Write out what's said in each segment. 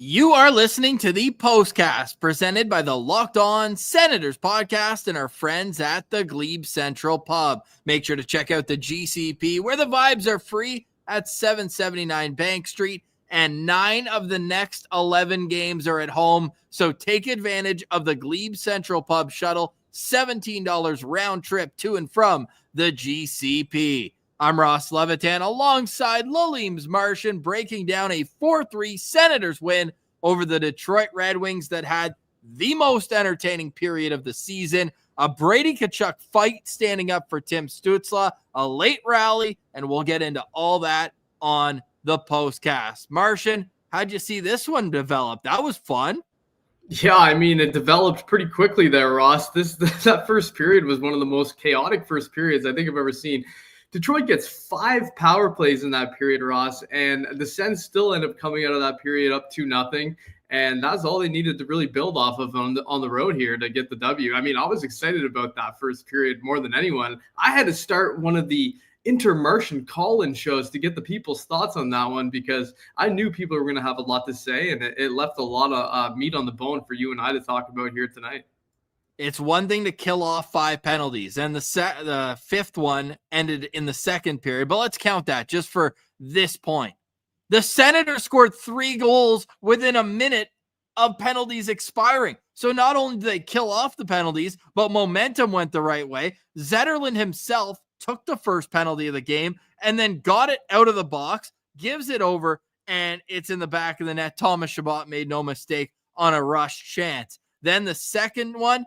You are listening to the Postcast presented by the Locked On Senators podcast and our friends at the Glebe Central Pub. Make sure to check out the GCP where the vibes are free at 779 Bank Street, and 9 of the next 11 games are at home. So take advantage of the Glebe Central Pub shuttle, $17 round trip to and from the GCP. I'm Ross Levitan alongside Lalime's Martian, breaking down a 4-3 Senators win over the Detroit Red Wings that had the most entertaining period of the season. A Brady Tkachuk fight standing up for Tim Stützle, a late rally, and we'll get into all that on the Postcast. Martian, how'd you see this one develop? That was fun. Yeah, I mean, it developed pretty quickly there, Ross. That first period was one of the most chaotic first periods I think I've ever seen. Detroit gets 5 power plays in that period, Ross, and the Sens still end up coming out of that period up 2-0, and that's all they needed to really build off of on the road here to get the W. I mean, I was excited about that first period more than anyone. I had to start one of the Martian call-in shows to get the people's thoughts on that one because I knew people were going to have a lot to say, and it left a lot of meat on the bone for you and I to talk about here tonight. It's one thing to kill off 5 penalties, and the fifth one ended in the second period, but let's count that just for this point. The Senators scored 3 goals within a minute of penalties expiring. So not only did they kill off the penalties, but momentum went the right way. Zetterland himself took the first penalty of the game and then got it out of the box, gives it over, and it's in the back of the net. Thomas Chabot made no mistake on a rush chance. Then the second one,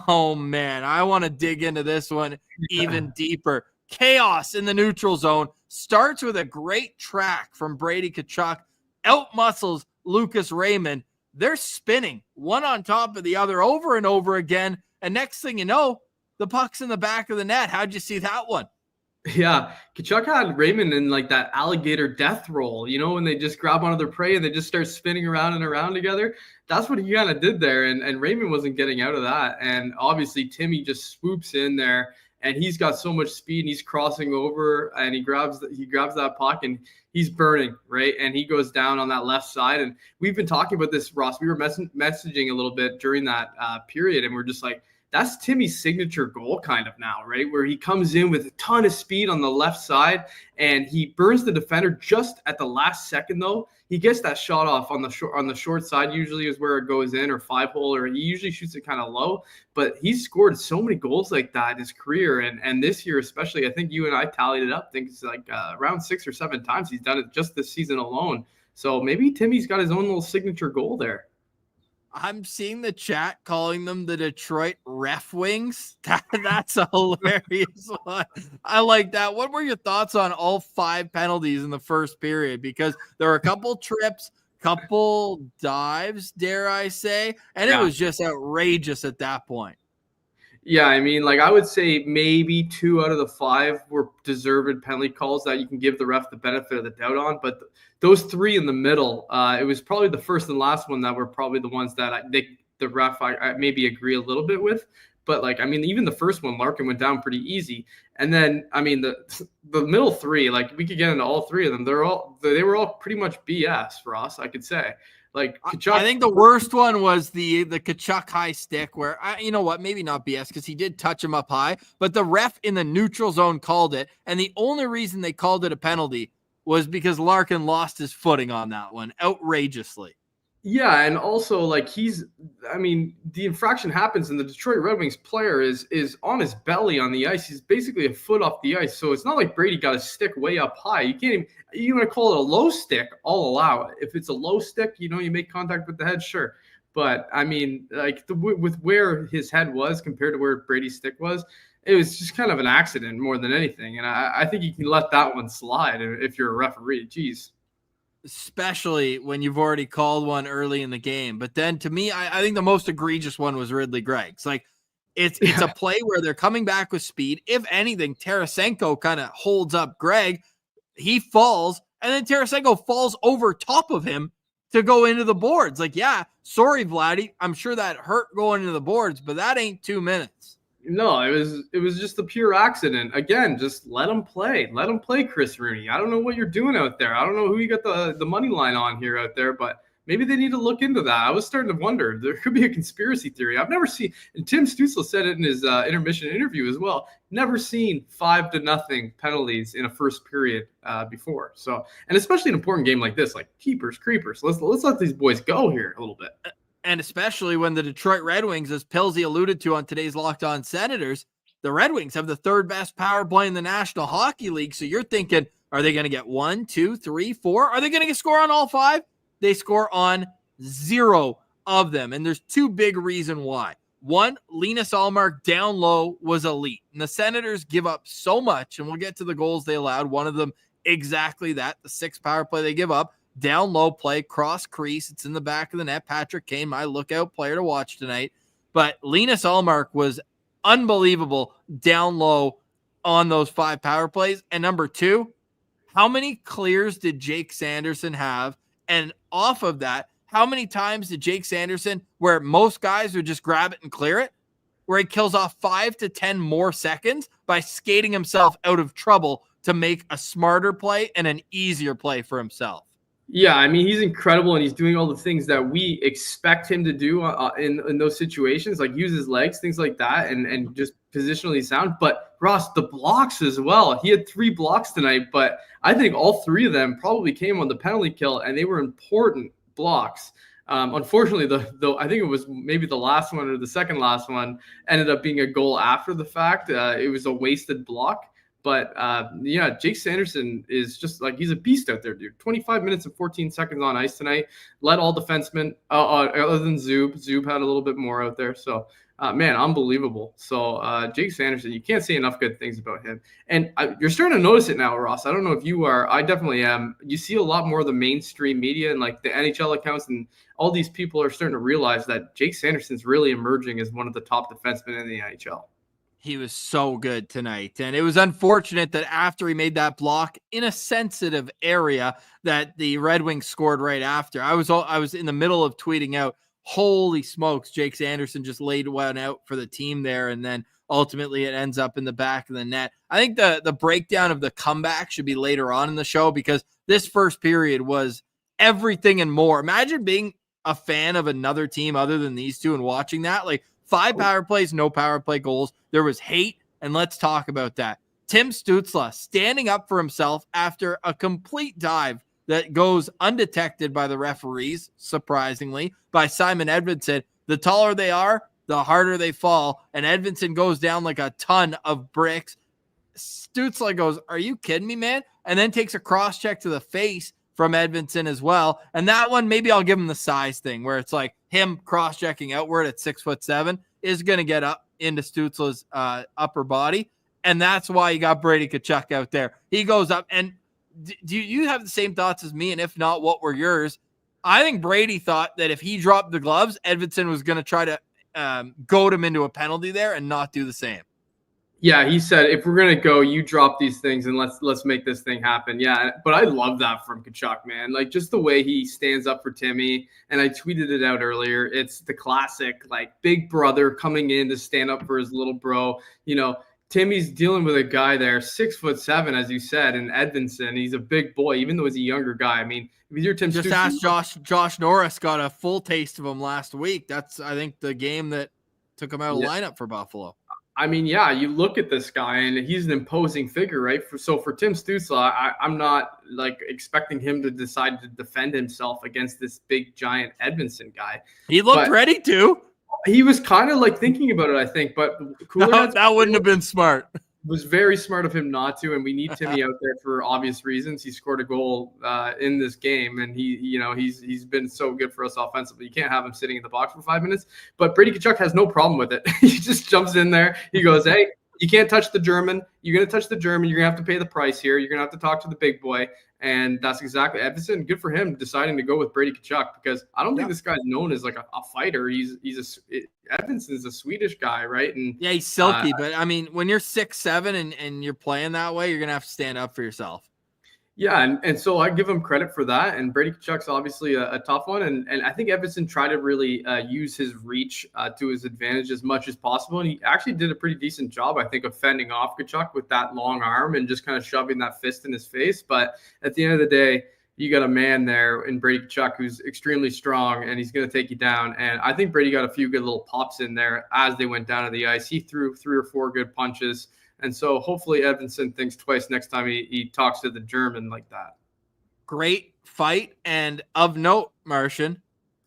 oh, man, I want to dig into this one even deeper. Chaos in the neutral zone starts with a great track from Brady Tkachuk, outmuscles Lucas Raymond. They're spinning one on top of the other over and over again, and next thing you know, the puck's in the back of the net. How'd you see that one? Yeah, Tkachuk had Raymond in like that alligator death roll, you know, when they just grab onto their prey and they just start spinning around and around together. That's what he kind of did there, and Raymond wasn't getting out of that. And obviously Timmy just swoops in there and he's got so much speed, and he's crossing over, and he grabs that puck, and he's burning, right? And he goes down on that left side. And we've been talking about this, Ross. We were messaging a little bit during that period, and we're just like, that's Timmy's signature goal kind of now, right? Where he comes in with a ton of speed on the left side and he burns the defender just at the last second, though. He gets that shot off on the short side, usually is where it goes in, or 5-hole, or he usually shoots it kind of low. But he's scored so many goals like that in his career. And this year especially, I think you and I tallied it up. I think it's like around 6 or 7 times he's done it just this season alone. So maybe Timmy's got his own little signature goal there. I'm seeing the chat calling them the Detroit Ref Wings. That's a hilarious one. I like that. What were your thoughts on all 5 penalties in the first period? Because there were a couple trips, couple dives, dare I say, and it was just outrageous at that point. Yeah, I mean, like I would say maybe 2 out of the 5 were deserved penalty calls that you can give the ref the benefit of the doubt on. But those 3 in the middle, it was probably the first and last one that were probably the ones that the ref I maybe agree a little bit with. But like, I mean, even the first one, Larkin went down pretty easy. And then, I mean, the middle 3, like we could get into all 3 of them. They were all pretty much BS, Ross, I could say. Like Tkachuk, I think the worst one was the Tkachuk high stick where, you know what, maybe not BS because he did touch him up high, but the ref in the neutral zone called it. And the only reason they called it a penalty was because Larkin lost his footing on that one outrageously. Yeah, and also like the infraction happens and the Detroit Red Wings player is on his belly on the ice. He's basically a foot off the ice. So it's not like Brady got his stick way up high. You want to call it a low stick, I'll allow it. If it's a low stick, you make contact with the head, sure. But I mean, like with where his head was compared to where Brady's stick was, it was just kind of an accident more than anything. And I think you can let that one slide if you're a referee. Jeez. Especially when you've already called one early in the game. But then to me, I think the most egregious one was Ridley Greig's. Like it's a play where they're coming back with speed. If anything, Tarasenko kind of holds up Greig. He falls, and then Tarasenko falls over top of him to go into the boards. Like, yeah, sorry, Vladdy. I'm sure that hurt going into the boards, but that ain't 2 minutes. No, it was just a pure accident. Again, just let him play. Let him play, Chris Rooney. I don't know what you're doing out there. I don't know who you got the money line on here out there, but maybe they need to look into that. I was starting to wonder. There could be a conspiracy theory. I've never seen, and Tim Stützle said it in his intermission interview as well, never seen 5-0 penalties in a first period before. So, and especially an important game like this, like keepers, creepers. Let's let these boys go here a little bit. And especially when the Detroit Red Wings, as Pilsy alluded to on today's Locked On Senators, the Red Wings have the 3rd best power play in the National Hockey League. So you're thinking, are they going to get 1, 2, 3, 4? Are they going to score on all 5? They score on 0 of them. And there's 2 big reasons why. One, Linus Ullmark down low was elite. And the Senators give up so much, and we'll get to the goals they allowed. One of them exactly that, the 6th power play they give up. Down low play, cross crease. It's in the back of the net. Patrick Kane, my lookout player to watch tonight. But Linus Ullmark was unbelievable down low on those 5 power plays. And number 2, how many clears did Jake Sanderson have? And off of that, how many times did Jake Sanderson, where most guys would just grab it and clear it, where he kills off 5 to 10 more seconds by skating himself out of trouble to make a smarter play and an easier play for himself? Yeah, I mean, he's incredible, and he's doing all the things that we expect him to do in those situations, like use his legs, things like that, and just positionally sound. But Ross, the blocks as well. He had 3 blocks tonight, but I think all 3 of them probably came on the penalty kill, and they were important blocks. Unfortunately, though, I think it was maybe the last one or the second last one ended up being a goal after the fact. It was a wasted block. But, Jake Sanderson is just like, he's a beast out there, dude. 25 minutes and 14 seconds on ice tonight. Led all defensemen other than Zub. Zub had a little bit more out there. So, man, unbelievable. So, Jake Sanderson, you can't say enough good things about him. And you're starting to notice it now, Ross. I don't know if you are. I definitely am. You see a lot more of the mainstream media and like the NHL accounts, and all these people are starting to realize that Jake Sanderson's really emerging as one of the top defensemen in the NHL. He was so good tonight. And it was unfortunate that after he made that block in a sensitive area that the Red Wings scored right after. I was in the middle of tweeting out, holy smokes, Jake Sanderson just laid one out for the team there, and then ultimately it ends up in the back of the net. I think the breakdown of the comeback should be later on in the show, because this first period was everything and more. Imagine being a fan of another team other than these two and watching that. Like 5 power plays, no power play goals. There was hate, and let's talk about that. Tim Stützle standing up for himself after a complete dive that goes undetected by the referees, surprisingly, by Simon Edvinsson. The taller they are, the harder they fall, and Edvinsson goes down like a ton of bricks. Stützle goes, "Are you kidding me, man?" And then takes a cross check to the face from Edvinsson as well. And that one, maybe I'll give him the size thing, where it's like him cross checking outward at 6'7" is going to get up into Stützle's upper body. And that's why you got Brady Tkachuk out there. He goes up, and do you have the same thoughts as me? And if not, what were yours? I think Brady thought that if he dropped the gloves, Edvinsson was going to try to goad him into a penalty there and not do the same. Yeah, he said, if we're going to go, you drop these things and let's make this thing happen. Yeah, but I love that from Tkachuk, man. Like, just the way he stands up for Timmy, and I tweeted it out earlier. It's the classic, like, big brother coming in to stand up for his little bro. You know, Timmy's dealing with a guy there, 6'7", as you said, and Edvinsson. He's a big boy, even though he's a younger guy. I mean, if you're Tim just Stützle, ask Josh Norris got a full taste of him last week. That's, I think, the game that took him out of lineup for Buffalo. I mean, yeah, you look at this guy, and he's an imposing figure, right? So for Tim Stützle, I'm not like expecting him to decide to defend himself against this big giant Edvinsson guy. He looked ready to. He was kind of like thinking about it, I think, but that wouldn't have been smart. It was very smart of him not to, and we need Timmy out there for obvious reasons. He scored a goal in this game, and he's been so good for us offensively. You can't have him sitting in the box for 5 minutes. But Brady Tkachuk has no problem with it. He just jumps in there. He goes, "Hey, you can't touch the German. You're going to touch the German. You're going to have to pay the price here. You're going to have to talk to the big boy." And that's exactly Edvinsson. Good for him deciding to go with Brady Tkachuk, because I don't think this guy's known as like a fighter. Edvinsson's a Swedish guy, right? And yeah, he's silky. But I mean, when you're 6'7" and you're playing that way, you're gonna have to stand up for yourself. Yeah, and so I give him credit for that. And Brady Tkachuk's obviously a tough one. And I think Edvinsson tried to really use his reach to his advantage as much as possible. And he actually did a pretty decent job, I think, of fending off Tkachuk with that long arm and just kind of shoving that fist in his face. But at the end of the day, you got a man there in Brady Tkachuk who's extremely strong, and he's going to take you down. And I think Brady got a few good little pops in there as they went down to the ice. He threw 3 or 4 good punches. And so hopefully Edvinsson thinks twice next time he talks to the German like that. Great fight. And of note, Martian,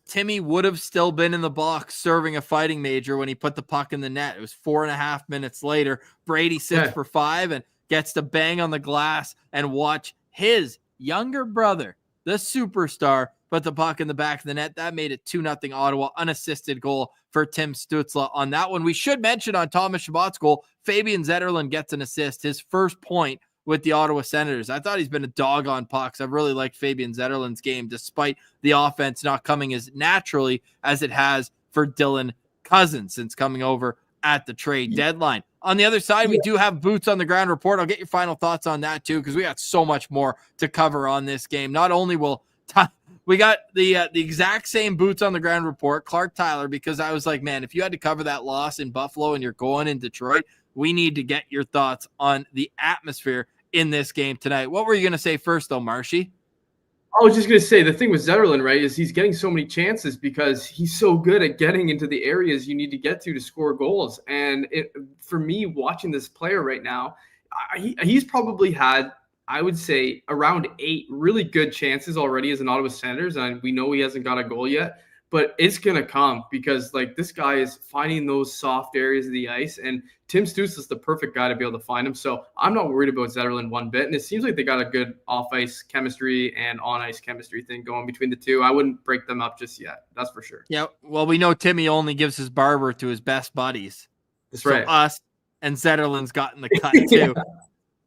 Timmy would have still been in the box serving a fighting major when he put the puck in the net. It was 4.5 minutes later. Brady sits for 5 and gets to bang on the glass and watch his younger brother, the superstar, put the puck in the back of the net. That made it 2-0 Ottawa. Unassisted goal for Tim Stützle on that one. We should mention on Thomas Chabot's goal, Fabian Zetterland gets an assist, his first point with the Ottawa Senators. I thought he's been a dog on pucks. I've really liked Fabian Zetterland's game, despite the offense not coming as naturally as it has for Dylan Cousins since coming over at the trade deadline. On the other side, we do have boots on the ground report. I'll get your final thoughts on that too, because we got so much more to cover on this game. Not only will we got the exact same boots on the ground report, Clark Tyler, because I was like, man, if you had to cover that loss in Buffalo and you're going in Detroit, we need to get your thoughts on the atmosphere in this game tonight. What were you going to say first, though, Marshy? I was just going to say, the thing with Zetterland, right, is he's getting so many chances because he's so good at getting into the areas you need to get to score goals. And for me, watching this player right now, he's probably had, I would say, around 8 really good chances already as an Ottawa Senators, and we know he hasn't got a goal yet, but it's going to come because, like, this guy is finding those soft areas of the ice, and Tim Stützle is the perfect guy to be able to find him. So I'm not worried about Zetterland one bit, and it seems like they got a good off-ice chemistry and on-ice chemistry thing going between the two. I wouldn't break them up just yet. That's for sure. Yeah, well, we know Timmy only gives his barber to his best buddies. That's so right. Us and Zetterland's gotten the cut, too.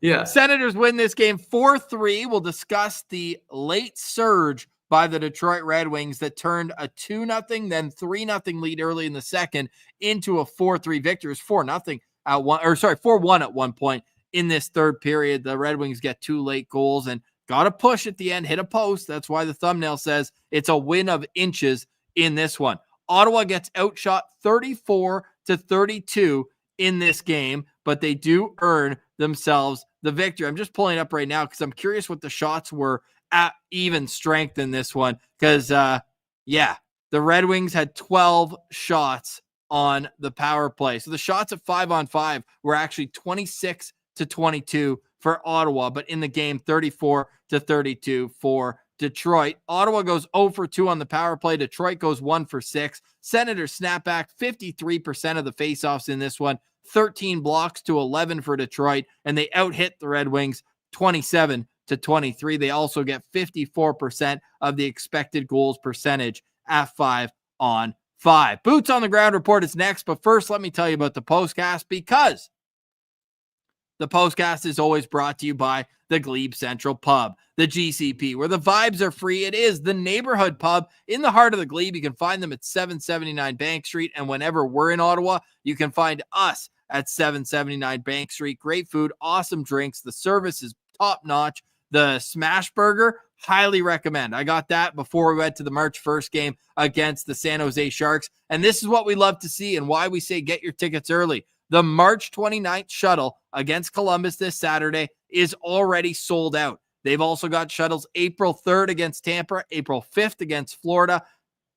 Yeah. Senators win this game 4-3. We'll discuss the late surge by the Detroit Red Wings that turned a 2-0, then 3-0 lead early in the second into a 4-3 victory. It was 4-0 at 4-1 at one point in this third period. The Red Wings get 2 late goals and got a push at the end, hit a post. That's why the thumbnail says it's a win of inches in this one. Ottawa gets outshot 34-32 in this game, but they do earn themselves the victory. I'm just pulling up right now because I'm curious what the shots were at even strength in this one. Because, the Red Wings had 12 shots on the power play. So the shots at 5-on-5 were actually 26-22 for Ottawa, but in the game, 34-32 for Detroit. Ottawa goes 0 for 2 on the power play. Detroit goes 1 for 6. Senators snap back 53% of the faceoffs in this one, 13 blocks to 11 for Detroit, and they out-hit the Red Wings 27-23. They also get 54% of the expected goals percentage at 5-on-5. Boots on the Ground report is next, but first let me tell you about the Postcast, because the Postcast is always brought to you by the Glebe Central Pub, the GCP, where the vibes are free. It is the neighborhood pub in the heart of the Glebe. You can find them at 779 Bank Street, and whenever we're in Ottawa, you can find us at 779 Bank Street. Great food, awesome drinks. The service is top-notch. The Smash Burger, highly recommend. I got that before we went to the March 1st game against the San Jose Sharks, and this is what we love to see and why we say get your tickets early. The March 29th shuttle against Columbus this Saturday is already sold out. They've also got shuttles April 3rd against Tampa, April 5th against Florida,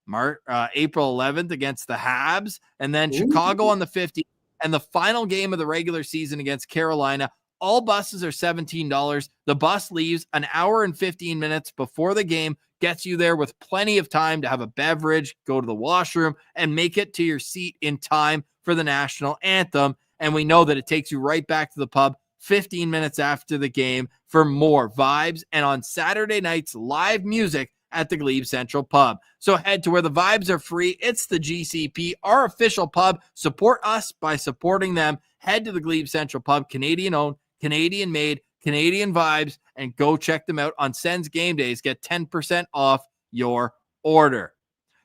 April 11th against the Habs, and then Chicago on the 15th, and the final game of the regular season against Carolina. All buses are $17. The bus leaves an hour and 15 minutes before the game, gets you there with plenty of time to have a beverage, go to the washroom, and make it to your seat in time for the national anthem. And we know that it takes you right back to the pub 15 minutes after the game for more vibes. And on Saturday nights, live music at the Glebe Central Pub. So head to where the vibes are free. It's the GCP, our official pub. Support us by supporting them. Head to the Glebe Central Pub, Canadian-owned, Canadian-made, Canadian vibes, and go check them out on Sens game days. Get 10% off your order.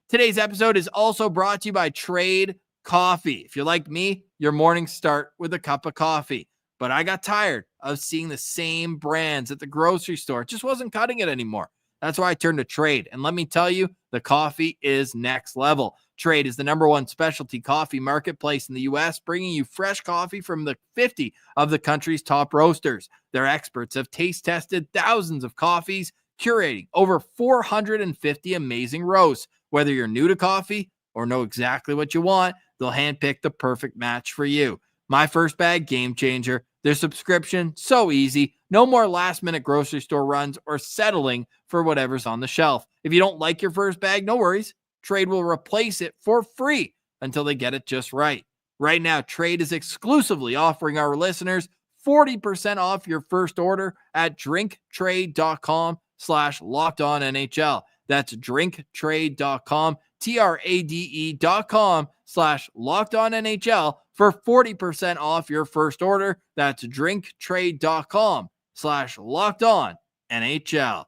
Today's episode is also brought to you by Trade Coffee. If you're like me, your mornings start with a cup of coffee. But I got tired of seeing the same brands at the grocery store. It just wasn't cutting it anymore. That's why I turned to Trade. And let me tell you, the coffee is next level. Trade is the #1 specialty coffee marketplace in the U.S., bringing you fresh coffee from the 50 of the country's top roasters. Their experts have taste tested thousands of coffees, curating over 450 amazing roasts. Whether you're new to coffee or know exactly what you want, they'll handpick the perfect match for you. My first bag, game changer. Their subscription, so easy. No more last-minute grocery store runs or settling for whatever's on the shelf. If you don't like your first bag, no worries. Trade will replace it for free until they get it just right. Right now, Trade is exclusively offering our listeners 40% off your first order at drinktrade.com/lockedonnhl. That's drinktrade.com, trade.com/lockedonnhl for 40% off your first order. That's drinktrade.com/lockedonnhl.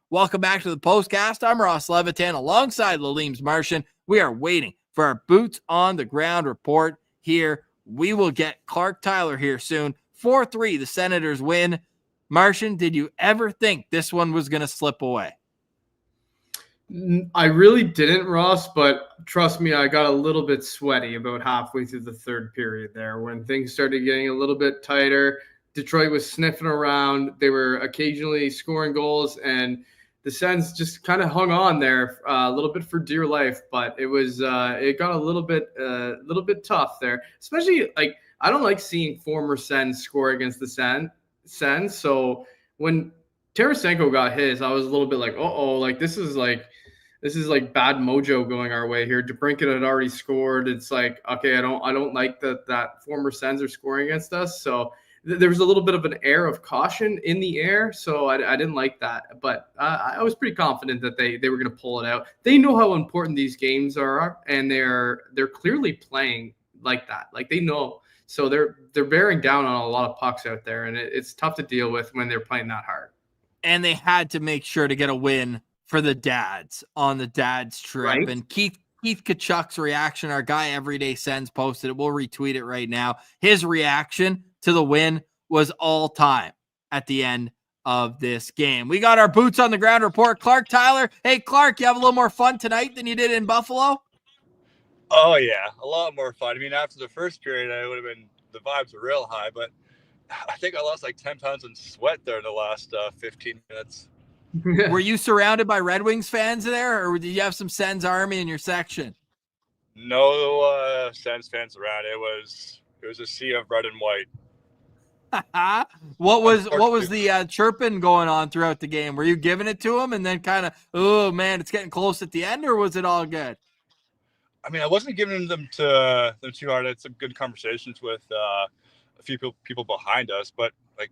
Welcome back to the Postcast. I'm Ross Levitan alongside Lalime's Martian. We are waiting for our Boots on the Ground report here. We will get Clark Tyler here soon. 4-3, the Senators win. Martian, did you ever think this one was going to slip away? I really didn't, Ross, but trust me, I got a little bit sweaty about halfway through the third period there when things started getting a little bit tighter. Detroit was sniffing around. They were occasionally scoring goals, and the Sens just kind of hung on there a little bit for dear life. But it was it got a little bit tough there, especially like I don't like seeing former Sens score against the Sens. So when Tarasenko got his, I was a little bit like, like this is like bad mojo going our way here. DeBrincat had already scored. It's like, okay, I don't like that former Sens are scoring against us. So there was a little bit of an air of caution in the air. So I didn't like that, but I was pretty confident that they were going to pull it out. They know how important these games are, and they're clearly playing like that. Like they know. So they're bearing down on a lot of pucks out there, and it's tough to deal with when they're playing that hard. And they had to make sure to get a win for the dads on the dads trip. Right. And Keith Tkachuk's reaction, our guy Everyday Sens posted it. We'll retweet it right now. His reaction to the win was all time at the end of this game. We got our Boots on the Ground report. Clark Tyler. Hey, Clark, you have a little more fun tonight than you did in Buffalo? Oh yeah, a lot more fun. I mean, after the first period, the vibes were real high, but I think I lost like 10 pounds in sweat there in the last 15 minutes. Were you surrounded by Red Wings fans there, or did you have some Sens Army in your section? No Sens fans around. It was a sea of red and white. What was the chirping going on throughout the game? Were you giving it to them and then kind of, oh man, it's getting close at the end, or was it all good? I mean, I wasn't giving them too hard. I had some good conversations with a few people behind us, but like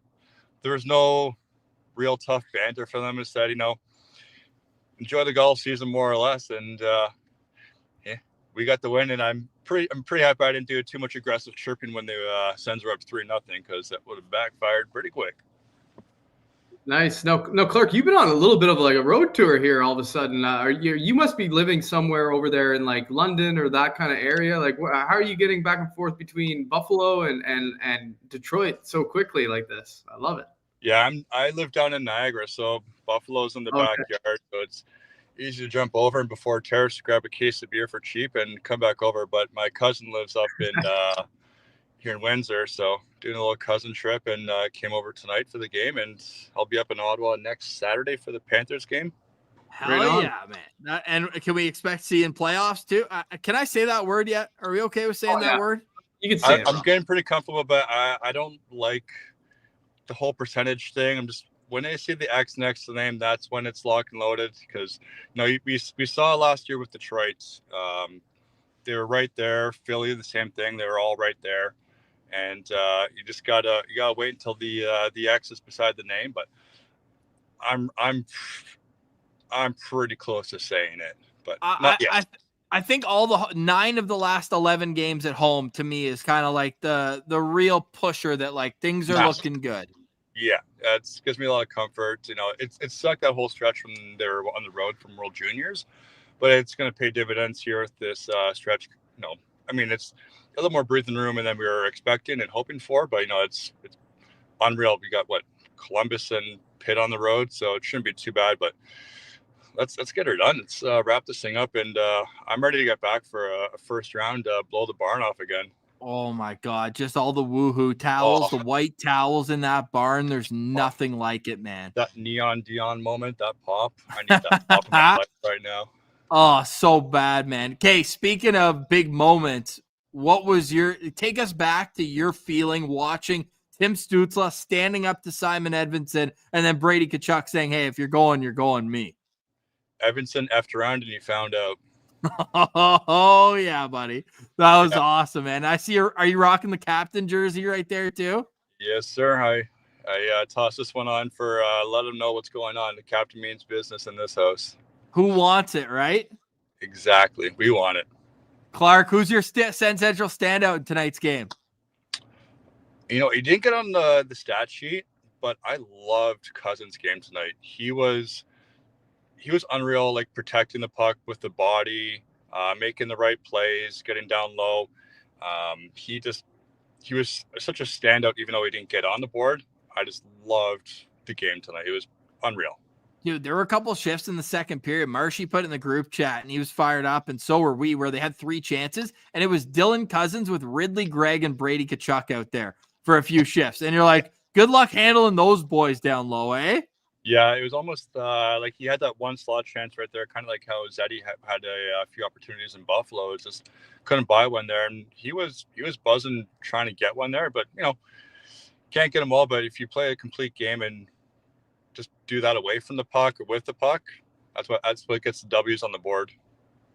there was no real tough banter for them. Instead, enjoy the golf season more or less, and we got the win. And I'm pretty happy I didn't do too much aggressive chirping when the Sens were up 3-0, because that would have backfired pretty quick. Nice. No, Clark, you've been on a little bit of like a road tour here all of a sudden. You must be living somewhere over there in like London or that kind of area. Like, how are you getting back and forth between Buffalo and Detroit so quickly like this? I love it. Yeah, I live down in Niagara, so Buffalo's in the backyard, so it's easy to jump over and before terrorists grab a case of beer for cheap and come back over. But my cousin lives up in here in Windsor, so doing a little cousin trip, and came over tonight for the game, and I'll be up in Ottawa next Saturday for the Panthers game. Hell yeah, man. And can we expect seeing playoffs too? Can I say that word yet? Are we okay with saying that word? You can say it. I'm getting pretty comfortable, but I don't like the whole percentage thing. I'm just, when they see the X next to the name, that's when it's locked and loaded, because we saw last year with Detroit. They were right there. Philly, the same thing. They were all right there. And you just gotta wait until the X is beside the name. But I'm pretty close to saying it, but not yet. I think all the 9 of the last 11 games at home to me is kind of like the real pusher that like things are looking good. Yeah, that gives me a lot of comfort. It sucked that whole stretch when they were on the road from World Juniors, but it's going to pay dividends here with this stretch. I mean, it's a little more breathing room than we were expecting and hoping for, but it's unreal. We got Columbus and Pitt on the road, so it shouldn't be too bad. But let's get her done. Let's wrap this thing up, and I'm ready to get back for a first round, blow the barn off again. Oh my God, just all the woohoo towels, the white towels in that barn. There's nothing like it, man. That neon Dion moment, that pop. I need that pop in my life right now. Oh, so bad, man. Okay, speaking of big moments, take us back to your feeling watching Tim Stützle standing up to Simon Edvinsson and then Brady Tkachuk saying, hey, if you're going me. Edvinsson effed around and you found out. Oh yeah, buddy. That was awesome, man. I see are you rocking the captain jersey right there too? Yes, sir. I tossed this one on for let them know what's going on. The captain means business in this house. Who wants it, right? Exactly. We want it. Clark, who's your Sen Central standout in tonight's game? He didn't get on the stat sheet, but I loved Cousins' game tonight. He was unreal, like protecting the puck with the body, making the right plays, getting down low. He was such a standout, even though he didn't get on the board. I just loved the game tonight. It was unreal. Dude, there were a couple of shifts in the second period. Marshy put in the group chat, and he was fired up, and so were we, where they had 3 chances, and it was Dylan Cousins with Ridley Greig and Brady Tkachuk out there for a few shifts. And you're like, good luck handling those boys down low, eh? Yeah, it was almost like he had that one slot chance right there, kind of like how Zeddy had a few opportunities in Buffalo. It just couldn't buy one there, and he was buzzing trying to get one there, but can't get them all. But if you play a complete game and just do that away from the puck or with the puck, that's what gets the W's on the board.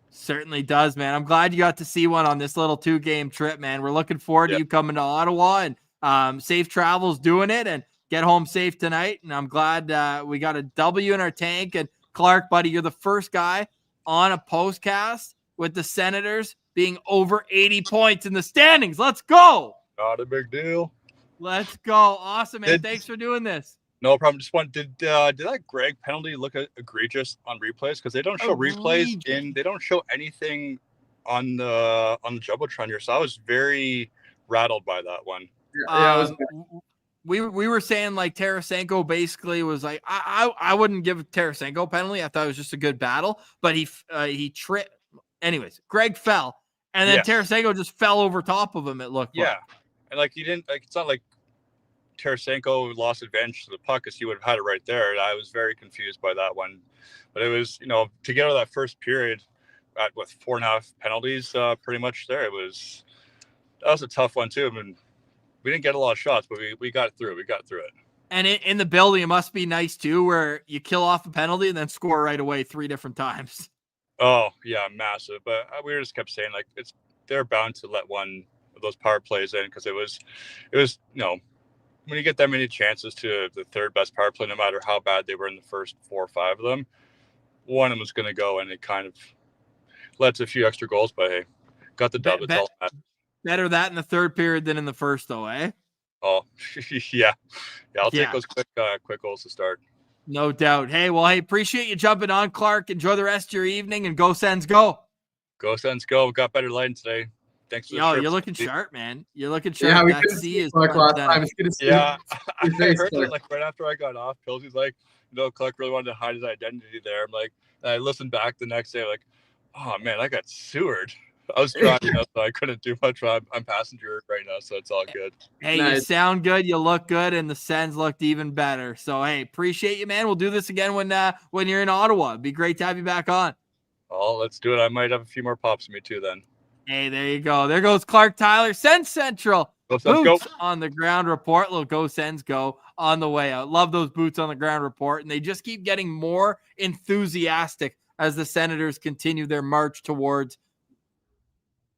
Certainly does, man. I'm glad you got to see one on this little 2-game trip, man. We're looking forward to you coming to Ottawa, and safe travels doing it, and get home safe tonight. And I'm glad we got a W in our tank. And Clark, buddy, you're the first guy on a postcast with the Senators being over 80 points in the standings. Let's go. Not a big deal. Let's go. Awesome, man. Thanks for doing this. No problem. Just did that Greig penalty look egregious on replays? Because they don't show replays and they don't show anything on the Jumbotron here. So I was very rattled by that one. We were saying like Tarasenko basically was like, I wouldn't give Tarasenko a penalty. I thought it was just a good battle, but he tripped. Anyways, Greig fell And then Tarasenko just fell over top of him, it looked like. Yeah. And like he didn't like it's not like Tarasenko lost advantage to the puck because he would have had it right there. And I was very confused by that one. But it was, to get out of that first period with 4.5 penalties pretty much there, that was a tough one too. I mean, we didn't get a lot of shots, but we got through. We got through it. And in the building, it must be nice too, where you kill off a penalty and then score right away 3 different times. Oh yeah, massive. But we just kept saying like they're bound to let one of those power plays in because it was when you get that many chances to the third best power play, no matter how bad they were in the first 4 or 5 of them, one of them was going to go, and it kind of led to a few extra goals. But hey, got the dub. It's all that. Better that in the third period than in the first, though, eh? Oh, yeah. I'll take those quick goals to start. No doubt. Hey, appreciate you jumping on, Clark. Enjoy the rest of your evening, and go Sens, go. Go Sens, go. Got better lighting today. Thanks for the you're looking sharp, man. You're looking sharp. Yeah, we couldn't see Clark last time. Yeah, I heard it like right after I got off. Pilsey's like, Clark really wanted to hide his identity there. I'm like, and I listened back the next day, like, oh man, I got sewered. I was driving, so I couldn't do much. I'm passenger right now, so it's all good. Hey, nice. You sound good, you look good, and the Sens looked even better. So, hey, appreciate you, man. We'll do this again when you're in Ottawa. It'd be great to have you back on. Oh, let's do it. I might have a few more pops in me too then. Hey, there you go. There goes Clark Tyler. Sens Central. Go Sens, go. On the ground report. Little Go Sens go on the way out. Love those boots on the ground report, and they just keep getting more enthusiastic as the Senators continue their march towards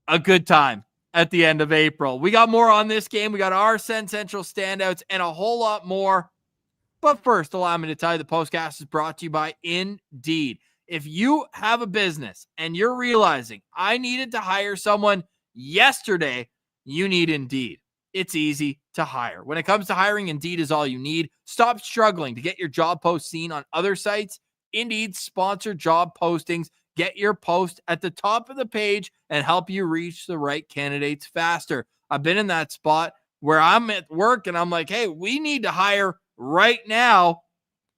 a good time at the end of April. We got more on this game. We got our Sens Central standouts and a whole lot more. But first, allow me to tell you the Postcast is brought to you by Indeed. If you have a business and you're realizing I needed to hire someone yesterday, you need Indeed. It's easy to hire. When it comes to hiring, Indeed is all you need. Stop struggling to get your job post seen on other sites. Indeed sponsored job postings get your post at the top of the page and help you reach the right candidates faster. I've been in that spot where I'm at work and I'm like, hey, we need to hire right now.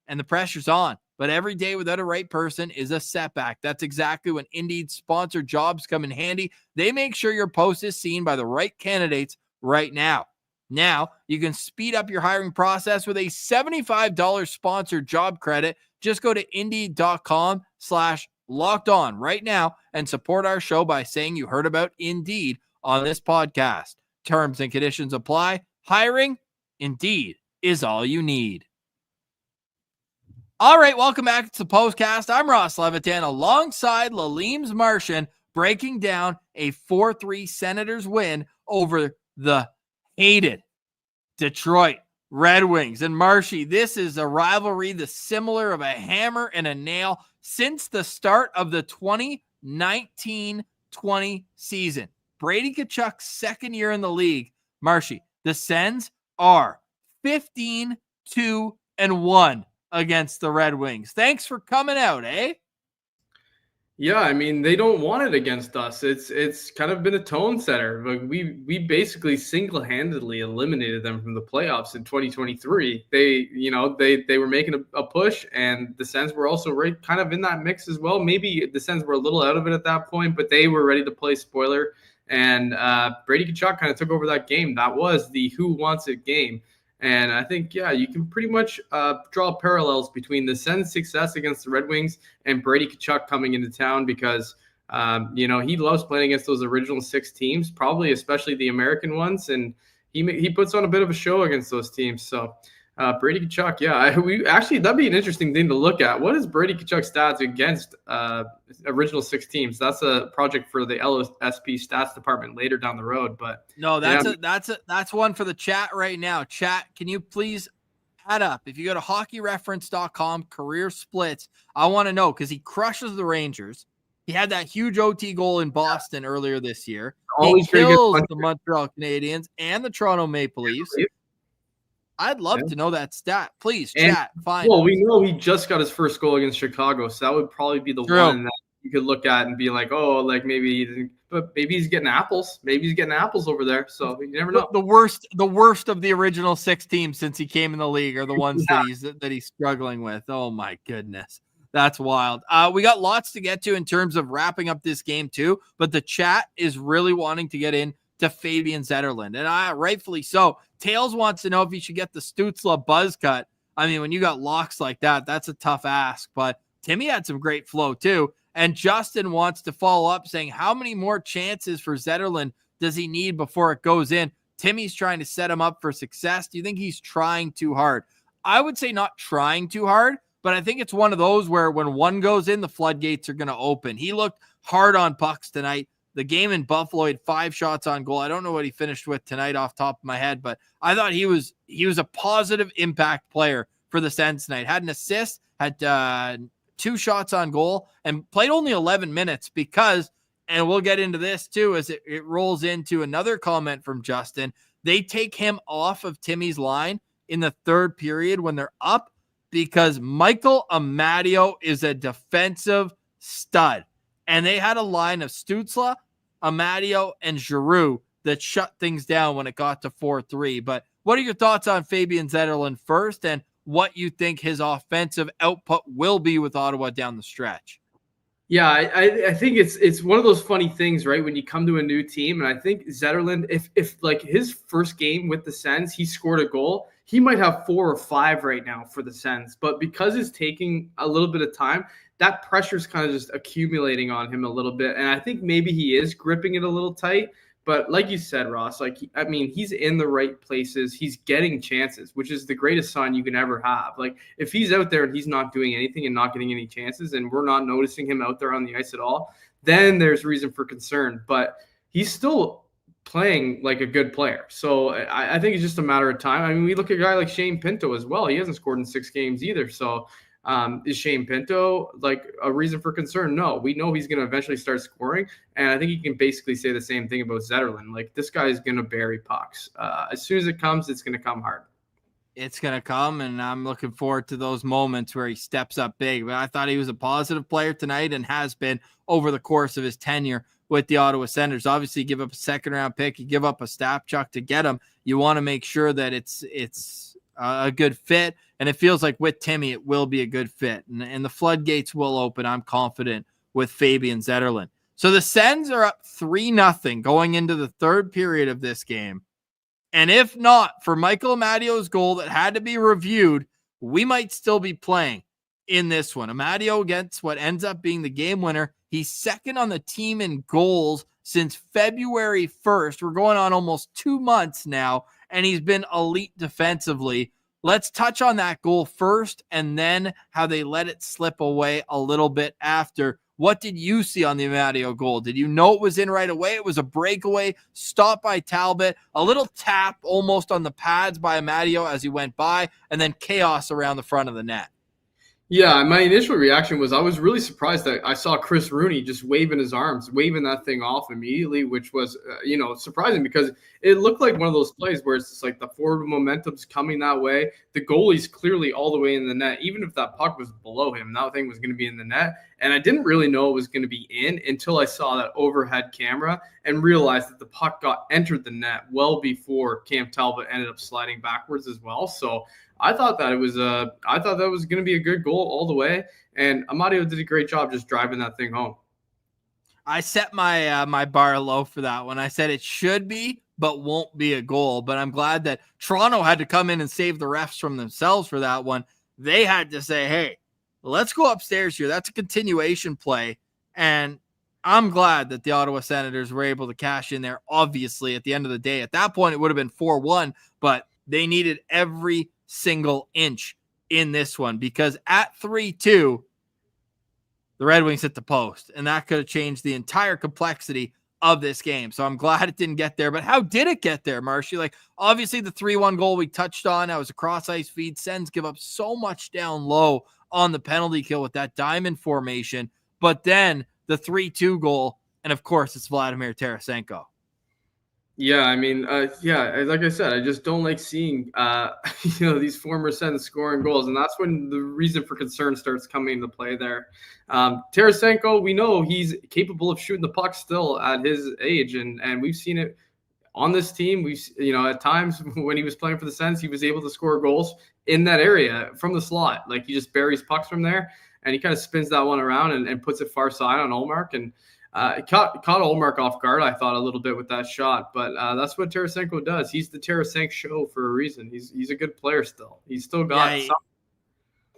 And the pressure's on. But every day without a right person is a setback. That's exactly when Indeed sponsored jobs come in handy. They make sure your post is seen by the right candidates right now. Now, you can speed up your hiring process with a $75 sponsored job credit. Just go to Indeed.com/locked on right now and support our show by saying you heard about Indeed on this podcast. Terms and conditions apply. Hiring, Indeed, is all you need. All right, welcome back to the Postcast. I'm Ross Levitan alongside Lalime's Martian, breaking down a 4-3 Senators win over the hated Detroit Red Wings. And Marshy, this is a rivalry the similar of a hammer and a nail since the start of the 2019-20 season. Brady Tkachuk's second year in the league. Marshy, the Sens are 15-2-1 against the Red Wings. Thanks for coming out, eh? Yeah, I mean, they don't want it against us. It's kind of been a tone setter. But we basically single-handedly eliminated them from the playoffs in 2023. They were making a push, and the Sens were also right kind of in that mix as well. Maybe the Sens were a little out of it at that point, but they were ready to play spoiler. And Brady Tkachuk kind of took over that game. That was the who wants it game. And I think, you can pretty much draw parallels between the Sens' success against the Red Wings and Brady Tkachuk coming into town because, he loves playing against those original 6 teams, probably especially the American ones. And he puts on a bit of a show against those teams. So Brady Tkachuk, that'd be an interesting thing to look at. What is Brady Tkachuk's stats against original 6 teams? That's a project for the LSP stats department later down the road. But no, that's one for the chat right now. Chat, can you please add up? If you go to hockeyreference.com, career splits, I want to know because he crushes the Rangers. He had that huge OT goal in Boston earlier this year. He kills the Montreal Canadiens and the Toronto Maple Leafs. I'd love to know that stat. Please, chat. Fine. Well, we know he just got his first goal against Chicago, so that would probably be the one that you could look at and be like, oh, like maybe he's getting apples. Maybe he's getting apples over there. So you never know. The worst of the original 6 teams since he came in the league are the ones that he's struggling with. Oh my goodness. That's wild. We got lots to get to in terms of wrapping up this game too, but the chat is really wanting to get in to Fabian Zetterland, and rightfully so. Tails wants to know if he should get the Stützle buzz cut. I mean, when you got locks like that, that's a tough ask, but Timmy had some great flow too. And Justin wants to follow up saying, how many more chances for Zetterland does he need before it goes in? Timmy's trying to set him up for success. Do you think he's trying too hard? I would say not trying too hard, but I think it's one of those where when one goes in, the floodgates are going to open. He looked hard on pucks tonight. The game in Buffalo had 5 shots on goal. I don't know what he finished with tonight off the top of my head, but I thought he was a positive impact player for the Sens tonight. Had an assist, had 2 shots on goal, and played only 11 minutes because, and we'll get into this too as it rolls into another comment from Justin, they take him off of Timmy's line in the third period when they're up because Michael Amadio is a defensive stud. And they had a line of Stützle, Amadio, and Giroux that shut things down when it got to 4-3. But what are your thoughts on Fabian Zetterland first, and what you think his offensive output will be with Ottawa down the stretch? Yeah, I think it's one of those funny things, right? When you come to a new team, and I think Zetterland, if like his first game with the Sens, he scored a goal, he might have 4 or 5 right now for the Sens. But because it's taking a little bit of time, that pressure's kind of just accumulating on him a little bit. And I think maybe he is gripping it a little tight. But like you said, Ross, he's in the right places. He's getting chances, which is the greatest sign you can ever have. Like, if he's out there and he's not doing anything and not getting any chances, and we're not noticing him out there on the ice at all, then there's reason for concern. But he's still playing like a good player. So I think it's just a matter of time. I mean, we look at a guy like Shane Pinto as well. He hasn't scored in 6 games either. So is Shane Pinto like a reason for concern? No, we know he's going to eventually start scoring. And I think you can basically say the same thing about Zetterland. Like, this guy is going to bury pucks. As soon as it comes, it's going to come hard. It's going to come, and I'm looking forward to those moments where he steps up big. But I thought he was a positive player tonight and has been over the course of his tenure with the Ottawa Senators. Obviously, you give up a second-round pick, you give up a Stützle to get him. You want to make sure that it's a good fit, and it feels like with Timmy, it will be a good fit, and the floodgates will open. I'm confident with Fabian Zetterland. So the Sens are up 3-0 going into the third period of this game. And if not for Michael Amadio's goal that had to be reviewed, we might still be playing in this one. Amadio gets what ends up being the game winner. He's second on the team in goals since February 1st. We're going on almost 2 months now, and he's been elite defensively. Let's touch on that goal first and then how they let it slip away a little bit after. What did you see on the Amadio goal? Did you know it was in right away? It was a breakaway, stop by Talbot, a little tap almost on the pads by Amadio as he went by, and then chaos around the front of the net. Yeah, my initial reaction was I was really surprised that I saw Chris Rooney just waving his arms, waving that thing off immediately, which was, surprising because it looked like one of those plays where it's just like the forward momentum's coming that way. The goalie's clearly all the way in the net. Even if that puck was below him, that thing was going to be in the net. And I didn't really know it was going to be in until I saw that overhead camera and realized that the puck entered the net well before Cam Talbot ended up sliding backwards as well. So I thought that was going to be a good goal all the way, and Amadio did a great job just driving that thing home. I set my my bar low for that one. I said it should be, but won't be a goal. But I'm glad that Toronto had to come in and save the refs from themselves for that one. They had to say, "Hey, let's go upstairs here." That's a continuation play, and I'm glad that the Ottawa Senators were able to cash in there. Obviously, at the end of the day, at that point, it would have been 4-1, but they needed every single inch in this one because at 3-2, the Red Wings hit the post, and that could have changed the entire complexity of this game. So I'm glad it didn't get there. But how did it get there, Martian? Like, obviously, the 3-1 goal we touched on, that was a cross-ice feed. Sens give up so much down low on the penalty kill with that diamond formation. But then the 3-2 goal, and of course, it's Vladimir Tarasenko. Yeah, I mean, like I said, I just don't like seeing, these former Sens scoring goals, and that's when the reason for concern starts coming into play there. Tarasenko, we know he's capable of shooting the puck still at his age, and we've seen it on this team. At times when he was playing for the Sens, he was able to score goals in that area from the slot. Like, he just buries pucks from there. and he kind of spins that one around and puts it far side on Ullmark, and it caught Ullmark off guard, I thought, a little bit with that shot. But that's what Tarasenko does. He's the Tarasenko show for a reason. He's a good player still. He's still got something.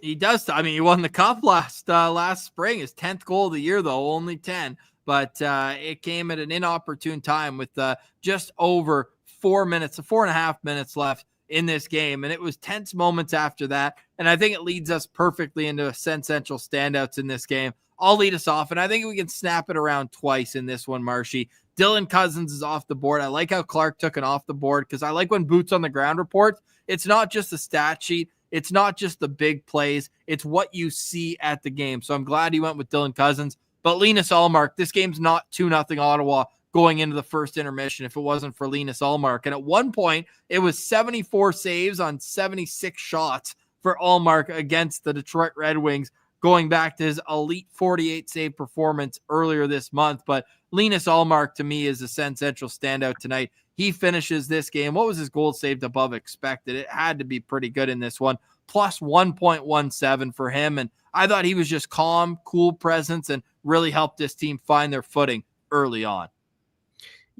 He does. I mean, he won the cup last spring. His 10th goal of the year, though, only 10. But it came at an inopportune time with just over 4.5 minutes left in this game. And it was tense moments after that. And I think it leads us perfectly into essential standouts in this game. I'll lead us off, and I think we can snap it around twice in this one, Marshy. Dylan Cousins is off the board. I like how Clark took it off the board because I like when boots on the ground reports. It's not just the stat sheet. It's not just the big plays. It's what you see at the game. So I'm glad he went with Dylan Cousins. But Linus Ullmark, this game's not 2-0 Ottawa going into the first intermission if it wasn't for Linus Ullmark. And at one point, it was 74 saves on 76 shots for Ullmark against the Detroit Red Wings, going back to his elite 48 save performance earlier this month. But Linus Ullmark, to me, is a central standout tonight. He finishes this game. What was his goal saved above expected? It had to be pretty good in this one. Plus 1.17 for him. And I thought he was just calm, cool presence and really helped this team find their footing early on.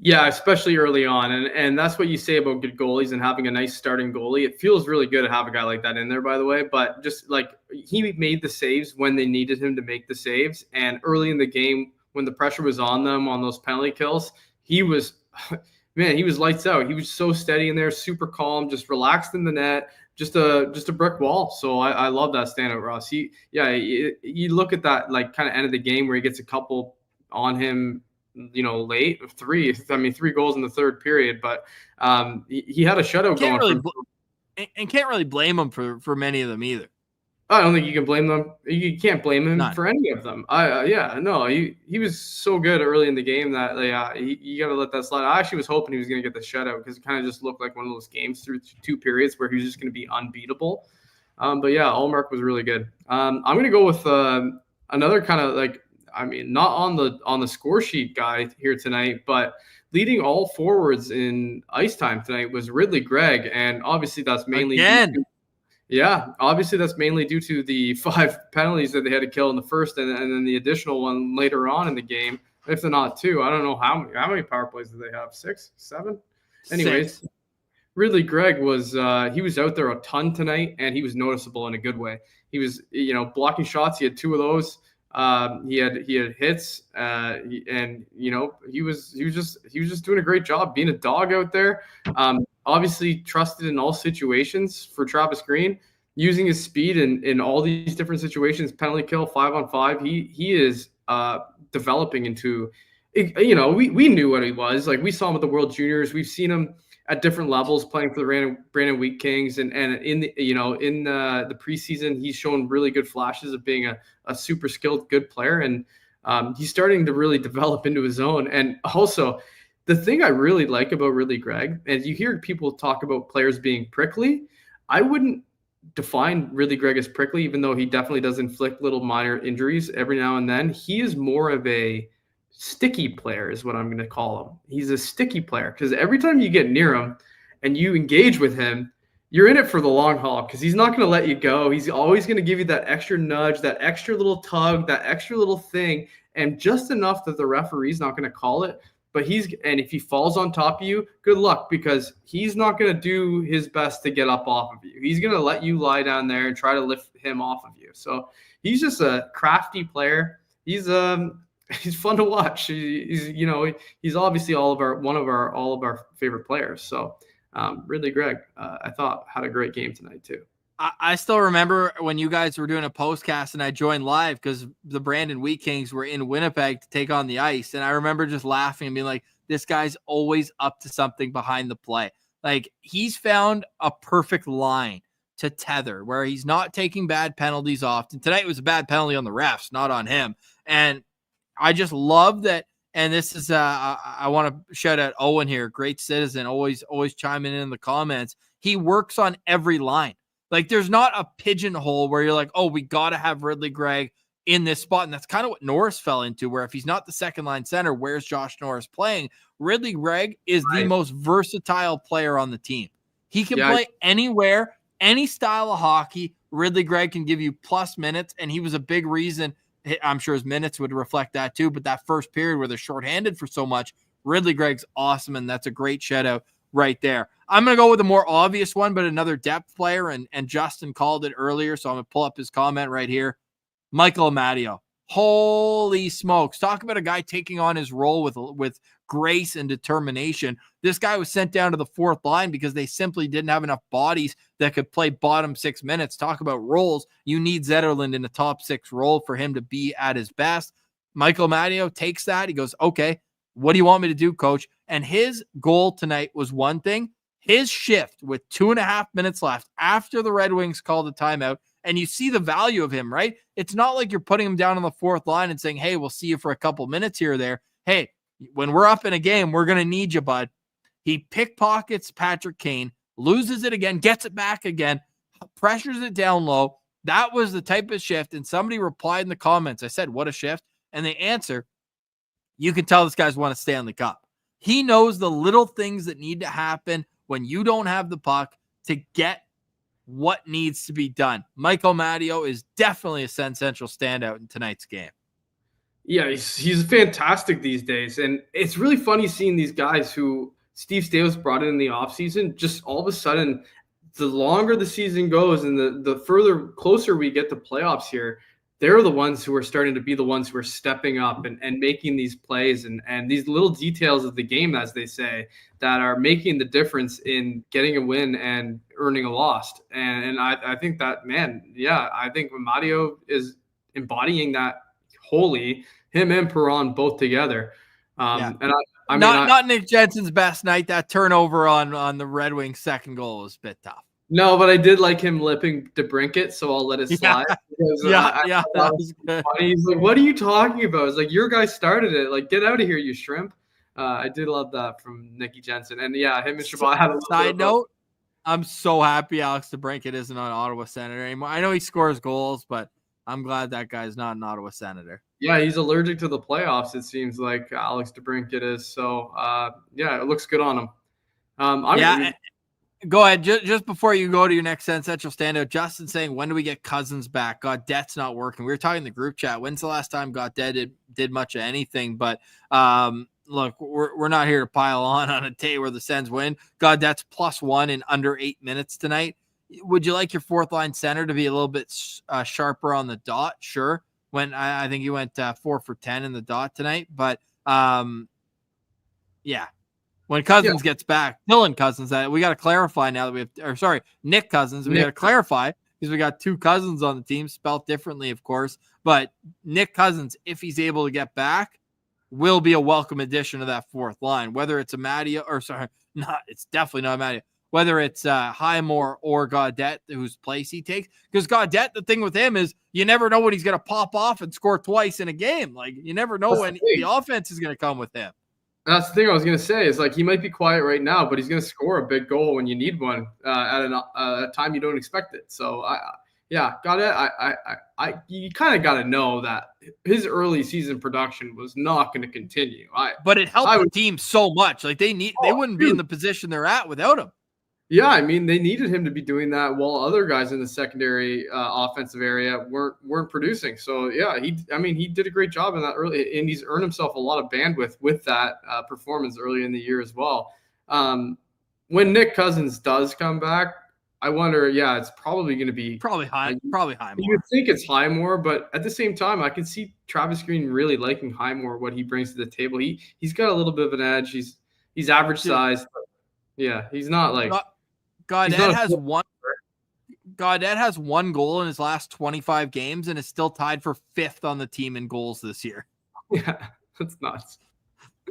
Yeah, especially early on. And that's what you say about good goalies and having a nice starting goalie. It feels really good to have a guy like that in there, by the way. But just like he made the saves when they needed him to make the saves. And early in the game, when the pressure was on them on those penalty kills, he was lights out. He was so steady in there, super calm, just relaxed in the net, just a brick wall. So I love that standout, Ross. You look at that like kind of end of the game where he gets a couple on him, late, three goals in the third period, but he had a shutout going. Can't really blame him for many of them either. I don't think you can blame them. You can't blame him for any of them. He was so good early in the game that you got to let that slide. I actually was hoping he was going to get the shutout because it kind of just looked like one of those games through two periods where he was just going to be unbeatable. But yeah, Ullmark was really good. I'm going to go with another kind of not on the score sheet guy here tonight, but leading all forwards in ice time tonight was Ridley Greig, and obviously that's mainly due to the 5 penalties that they had to kill in the first, and then the additional one later on in the game. If they're not 2, I don't know how many power plays do they have? 6, 7? Anyways, 6. Ridley Greig was he was out there a ton tonight, and he was noticeable in a good way. He was blocking shots. He had 2 of those. He had hits, and he was just doing a great job being a dog out there. Obviously trusted in all situations for Travis Green, using his speed in all these different situations. Penalty kill, 5-on-5. He is developing into, we knew what he was. Like, we saw him at the World Juniors. We've seen him at different levels playing for the Brandon Wheat Kings, and in the the preseason, he's shown really good flashes of being a super skilled, good player, and he's starting to really develop into his own. And also, the thing I really like about Ridley Greig, and you hear people talk about players being prickly, I wouldn't define Ridley Greig as prickly, even though he definitely does inflict little minor injuries every now and then. He is more of a sticky player is what I'm going to call him. He's a sticky player because every time you get near him and you engage with him, you're in it for the long haul because he's not going to let you go. He's always going to give you that extra nudge, that extra little tug, that extra little thing, and just enough that the referee's not going to call it. But and if he falls on top of you, good luck, because he's not going to do his best to get up off of you. He's going to let you lie down there and try to lift him off of you. So he's just a crafty player. He's fun to watch. He's obviously all of our favorite players. So Ridley Greig, I thought, had a great game tonight too. I still remember when you guys were doing a postcast and I joined live because the Brandon Wheat Kings were in Winnipeg to take on the ice. And I remember just laughing and being like, this guy's always up to something behind the play. Like, he's found a perfect line to tether where he's not taking bad penalties often. Tonight was a bad penalty on the refs, not on him. And I just love that. And this is, I want to shout out Owen here. Great citizen, always chiming in the comments. He works on every line. Like, there's not a pigeonhole where you're like, oh, we got to have Ridley Greig in this spot. And that's kind of what Norris fell into, where if he's not the second line center, where's Josh Norris playing? Ridley Greig is the most versatile player on the team. He can play anywhere, any style of hockey, Ridley Greig can give you plus minutes, and he was a big reason. I'm sure his minutes would reflect that too, but that first period where they're shorthanded for so much, Ridley Greig's awesome, and that's a great shout out right there. I'm going to go with a more obvious one, but another depth player, and Justin called it earlier, so I'm going to pull up his comment right here. Michael Amadio. Holy smokes. Talk about a guy taking on his role with grace and determination. This guy was sent down to the fourth line because they simply didn't have enough bodies that could play bottom 6 minutes. Talk about roles. You need Zetterland in the top 6 role for him to be at his best. Michael Amadio takes that. He goes, okay, what do you want me to do, coach? And his goal tonight was one thing. His shift with 2.5 minutes left after the Red Wings called a timeout, and you see the value of him, right? It's not like you're putting him down on the fourth line and saying, hey, we'll see you for a couple minutes here or there. Hey, when we're up in a game, we're going to need you, bud. He pickpockets Patrick Kane, loses it again, gets it back again, pressures it down low. That was the type of shift. And somebody replied in the comments. I said, what a shift. And the answer, you can tell this guy's won a Stanley Cup. He knows the little things that need to happen when you don't have the puck to get what needs to be done. Michael Amadio is definitely a Sen Central standout in tonight's game. Yeah, he's fantastic these days. And it's really funny seeing these guys who Steve Staios brought in the offseason, just all of a sudden, the longer the season goes and the further closer we get to playoffs here, they're the ones who are starting to be the ones who are stepping up and making these plays and these little details of the game, as they say, that are making the difference in getting a win and earning a loss. And I think that, man, yeah, I think Amadio is embodying that wholly, him and Perron both together. And I mean, not Nick Jensen's best night. That turnover on the Red Wings' second goal was a bit tough. No, but I did like him lipping DeBrincat, so I'll let it slide. Because, that was good. He's like, what are you talking about? It's like, your guy started it. Like, get out of here, you shrimp. I did love that from Nicky Jensen. And, yeah, him and Shabbat had a side note, I'm so happy Alex DeBrincat isn't an Ottawa Senator anymore. I know he scores goals, but I'm glad that guy's not an Ottawa Senator. Yeah, he's allergic to the playoffs, it seems like Alex DeBrincat is. So, yeah, it looks good on him. Go ahead. Just before you go to your next Sen Central standout, Justin saying, when do we get Cousins back? Gaudette's not working. We were talking in the group chat. When's the last time Gaudette did much of anything? But look, we're not here to pile on a day where the Sens win. Gaudette's +1 in under 8 minutes tonight. Would you like your fourth line center to be a little bit sharper on the dot? Sure. When I think you went 4 for 10 in the dot tonight. But yeah. When Cousins gets back, Dylan Cousins, we got to clarify now that Nick Cousins. We got to clarify because we got 2 Cousins on the team, spelled differently, of course. But Nick Cousins, if he's able to get back, will be a welcome addition to that fourth line. Whether it's it's definitely not Amadio. Whether it's Highmore or Gaudette, whose place he takes. Because Gaudette, the thing with him is you never know when he's going to pop off and score twice in a game. Like, you never know when the offense is going to come with him. That's the thing I was going to say is, like, he might be quiet right now, but he's going to score a big goal when you need one at a time you don't expect it. So, you kind of got to know that his early season production was not going to continue. But it helped the team so much. Like, they wouldn't be in the position they're at without him. Yeah, I mean, they needed him to be doing that while other guys in the secondary offensive area weren't producing. So, yeah, he did a great job in that early, and he's earned himself a lot of bandwidth with that performance early in the year as well. When Nick Cousins does come back, I wonder, it's probably going to be probably Highmore. You would think it's Highmore, but at the same time, I can see Travis Green really liking Highmore, what he brings to the table. He's got a little bit of an edge. He's average size. Yeah, he's not like. Gaudette has one goal in his last 25 games and is still tied for 5th on the team in goals this year. Yeah, that's nuts.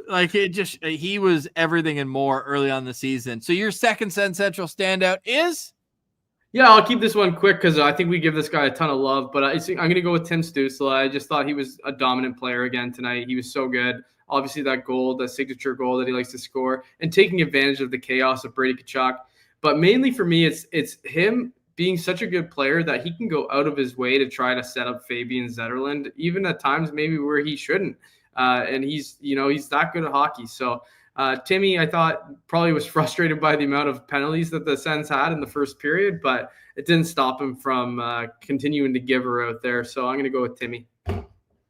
Like, he was everything and more early on the season. So your second Sen Central standout is? Yeah, I'll keep this one quick because I think we give this guy a ton of love. But I'm going to go with Tim Stützle. I just thought he was a dominant player again tonight. He was so good. Obviously, that goal, the signature goal that he likes to score, and taking advantage of the chaos of Brady Tkachuk. But mainly for me, it's him being such a good player that he can go out of his way to try to set up Fabian Zetterland, even at times maybe where he shouldn't. And he's that good at hockey. So Timmy, I thought, probably was frustrated by the amount of penalties that the Sens had in the first period, but it didn't stop him from continuing to give her out there. So I'm going to go with Timmy.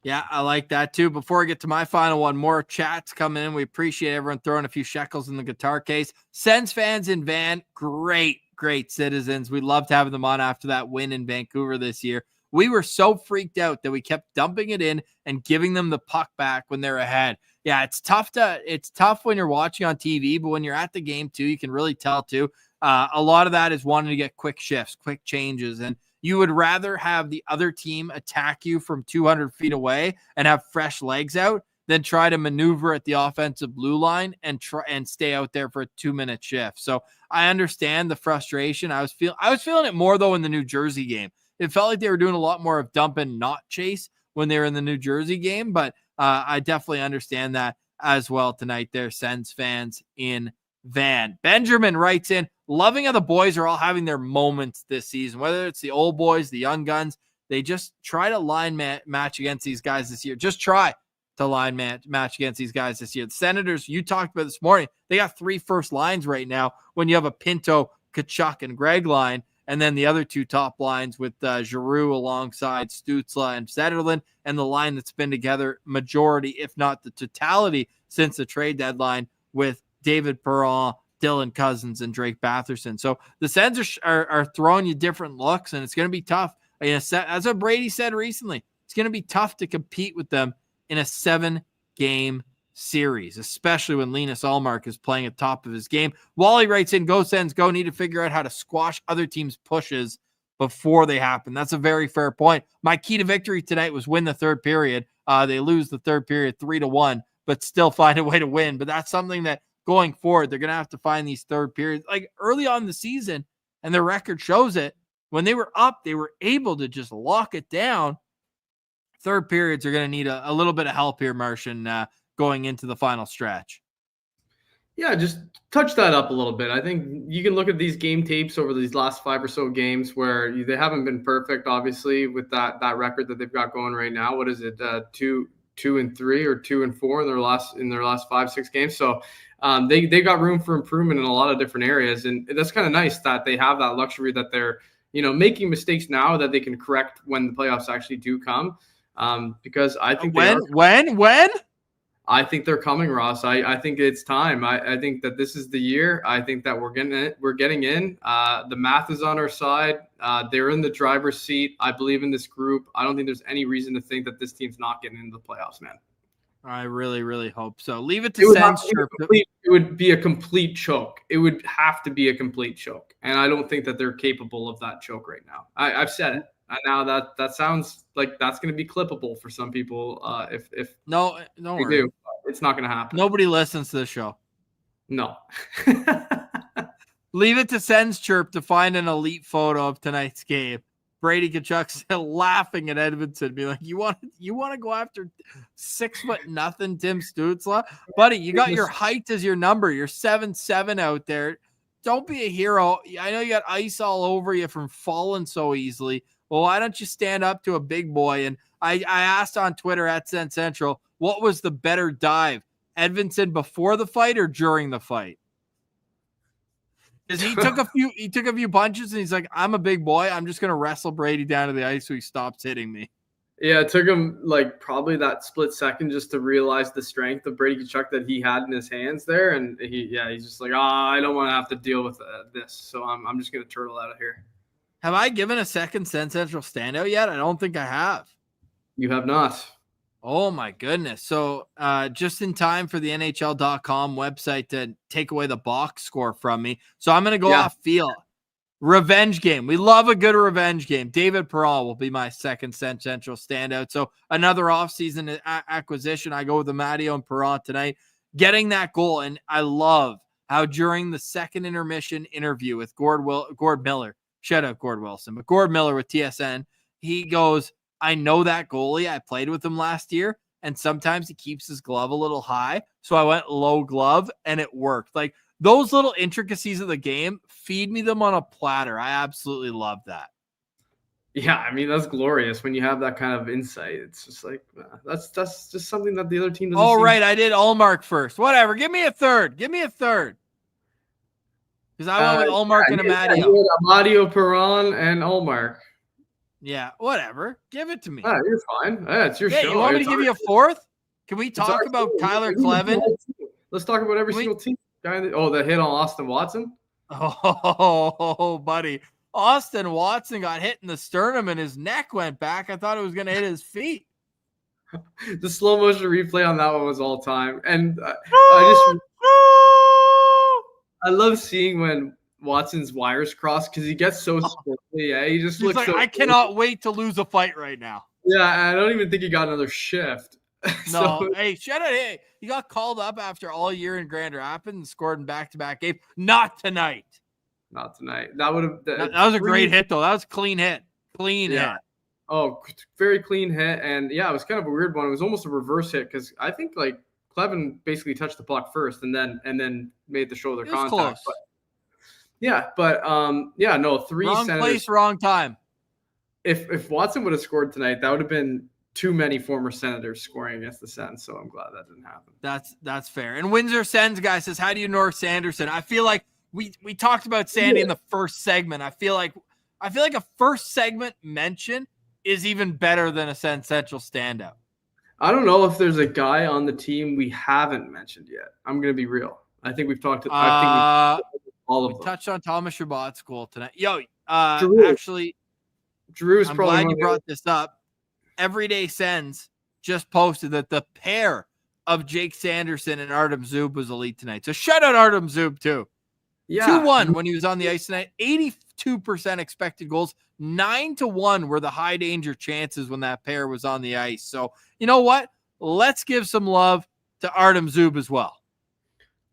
Yeah, I like that too. Before I get to my final one, more chats coming in. We appreciate everyone throwing a few shekels in the guitar case. Sens fans in Van, great citizens. We loved having them on after that win in Vancouver this year. We were so freaked out that we kept dumping it in and giving them the puck back when they're ahead. Yeah, it's tough when you're watching on TV, but when you're at the game too, you can really tell too. A lot of that is wanting to get quick shifts, quick changes, and you would rather have the other team attack you from 200 feet away and have fresh legs out than try to maneuver at the offensive blue line and try and stay out there for a 2-minute shift. So I understand the frustration. I was feeling it more though in the New Jersey game. It felt like they were doing a lot more of dump and not chase when they were in the New Jersey game, but I definitely understand that as well tonight there, Sens fans in Van. Benjamin writes in, loving how the boys are all having their moments this season, whether it's the old boys, the young guns. They just try to line match against these guys this year. Just try to line match against these guys this year. The Senators, you talked about this morning, they got 3 first lines right now when you have a Pinto, Tkachuk, and Greig line, and then the other 2 top lines with Giroux alongside Stützle and Zetterland, and the line that's been together majority, if not the totality, since the trade deadline with David Perron, Dylan Cousins, and Drake Batherson. So the Sens are throwing you different looks, and it's going to be tough. As what Brady said recently, it's going to be tough to compete with them in a 7-game series, especially when Linus Ullmark is playing at top of his game. Wally writes in, go Sens, go, need to figure out how to squash other teams' pushes before they happen. That's a very fair point. My key to victory tonight was win the third period. They lose the third period 3-1, but still find a way to win. But that's something that going forward, they're going to have to find these third periods. Like early on in the season, and their record shows it, when they were up, they were able to just lock it down. Third periods are going to need a little bit of help here, Martian, going into the final stretch. Yeah, just touch that up a little bit. I think you can look at these game tapes over these last 5 or so games where they haven't been perfect, obviously, with that record that they've got going right now. What is it? 2-3 or 2-4 in their last 5-6 games. So they got room for improvement in a lot of different areas, and that's kind of nice that they have that luxury that they're making mistakes now that they can correct when the playoffs actually do come. Because I think when I think they're coming, Ross. I think it's time. I think that this is the year. I think that we're getting in. The math is on our side. They're in the driver's seat. I believe in this group. I don't think there's any reason to think that this team's not getting into the playoffs, man. I really, really hope so. Leave it to Sens. It would be a complete choke. It would have to be a complete choke. And I don't think that they're capable of that choke right now. I've said it. And now that sounds like that's going to be clippable for some people. If no, don't worry. Do, it's not going to happen. Nobody listens to the show. No. Leave it to Sens Chirp to find an elite photo of tonight's game. Brady Tkachuk still laughing at Edmonton, be like, you want to go after 6'0" Tim Stützle? Buddy, you got your height as your number. You're 7'7" out there. Don't be a hero. I know you got ice all over you from falling so easily. Well, why don't you stand up to a big boy? And I asked on Twitter at Sens Central, what was the better dive? Edmonton before the fight or during the fight? Because he took a few punches and he's like, I'm a big boy. I'm just going to wrestle Brady down to the ice so he stops hitting me. Yeah, it took him like probably that split second just to realize the strength of Brady Tkachuk that he had in his hands there. And he's just like, I don't want to have to deal with this. So I'm just going to turtle out of here. Have I given a second Sens Central standout yet? I don't think I have. You have not. Oh, my goodness. So just in time for the NHL.com website to take away the box score from me. So I'm going to go off feel. Revenge game. We love a good revenge game. David Perron will be my second Sens Central standout. So another offseason acquisition. I go with Amadio and Perron tonight. Getting that goal. And I love how during the second intermission interview with Gord Miller, shout out Gord Wilson, but Gord Miller with TSN, he goes, I know that goalie. I played with him last year, and sometimes he keeps his glove a little high. So I went low glove, and it worked. Like those little intricacies of the game, feed me them on a platter. I absolutely love that. Yeah, I mean, that's glorious when you have that kind of insight. It's just like, that's just something that the other team doesn't see. Right. I did Ullmark first. Whatever. Give me a third. Because I went with Ullmark and Amadio. Amadio, Perron, and Ullmark. Yeah, whatever. Give it to me. You're fine. It's your show. You want me to give you a fourth? Can we talk about Tyler Clevin? Let's talk about every single team. The hit on Austin Watson. Oh, buddy. Austin Watson got hit in the sternum and his neck went back. I thought it was going to hit his feet. The slow motion replay on that one was all time. And I love seeing when Watson's wires cross because he gets so swiftly. Yeah, he just looks like, so I cannot wait to lose a fight right now. Yeah, I don't even think he got another shift. No, hey, shut it. Hey, he got called up after all year in Grand Rapids and scored in back-to-back games. Not tonight. That would have. That was a great hit, though. That was a clean hit. Hit. Oh, very clean hit. And yeah, it was kind of a weird one. It was almost a reverse hit because I think like Clevin basically touched the puck first and then made the shoulder contact. Close. Three wrong Senators. Place, wrong time. If Watson would have scored tonight, that would have been too many former Senators scoring against the Sens. So I'm glad that didn't happen. That's fair. And Windsor Sens guy says, how do you ignore Sanderson? I feel like we talked about Sandy in the first segment. I feel like a first segment mention is even better than a Sens Central standout. I don't know if there's a guy on the team we haven't mentioned yet. I'm going to be real. I think we've talked to all of them. Touched on Thomas Chabot's goal tonight. Drew. Actually, Drew's I'm probably glad you brought this up. Everyday Sens just posted that the pair of Jake Sanderson and Artem Zub was elite tonight. So shout out Artem Zub too. Yeah. 2-1 when he was on the ice tonight. 82% expected goals. 9-1 were the high danger chances when that pair was on the ice. So you know what? Let's give some love to Artem Zub as well.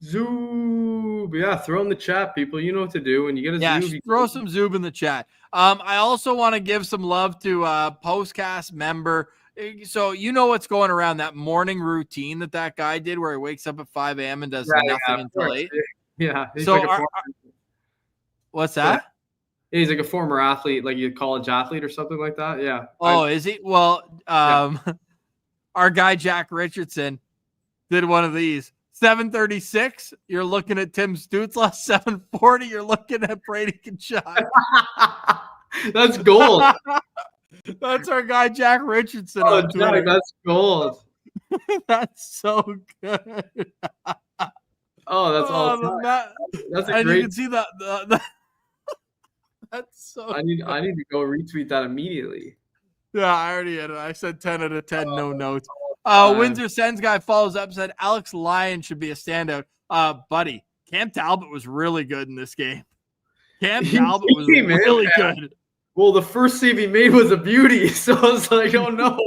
Zub. Yeah, throw in the chat, people. You know what to do when you get a Zub. Throw some Zub in the chat. I also want to give some love to Postcast member. So you know what's going around, that morning routine that guy did where he wakes up at 5 a.m. and does nothing until 8. Yeah. So what's that? Yeah, he's like a former athlete, like a college athlete or something like that. Yeah. Is he? Well, our guy Jack Richardson did one of these. 7:36, you're looking at Tim Stützle. 7:40, you're looking at Brady Tkachuk. That's gold. That's our guy Jack Richardson. Oh, Jack, that's gold. That's so good. That's all. That's a great. You can see that. That's so. I need to go retweet that immediately. Yeah, I already had it. I said 10 out of 10, no notes. Windsor Sens guy follows up, said Alex Lyon should be a standout. Buddy, Cam Talbot was really good in this game. Talbot was really good. Well, the first save he made was a beauty, so I was like, oh no,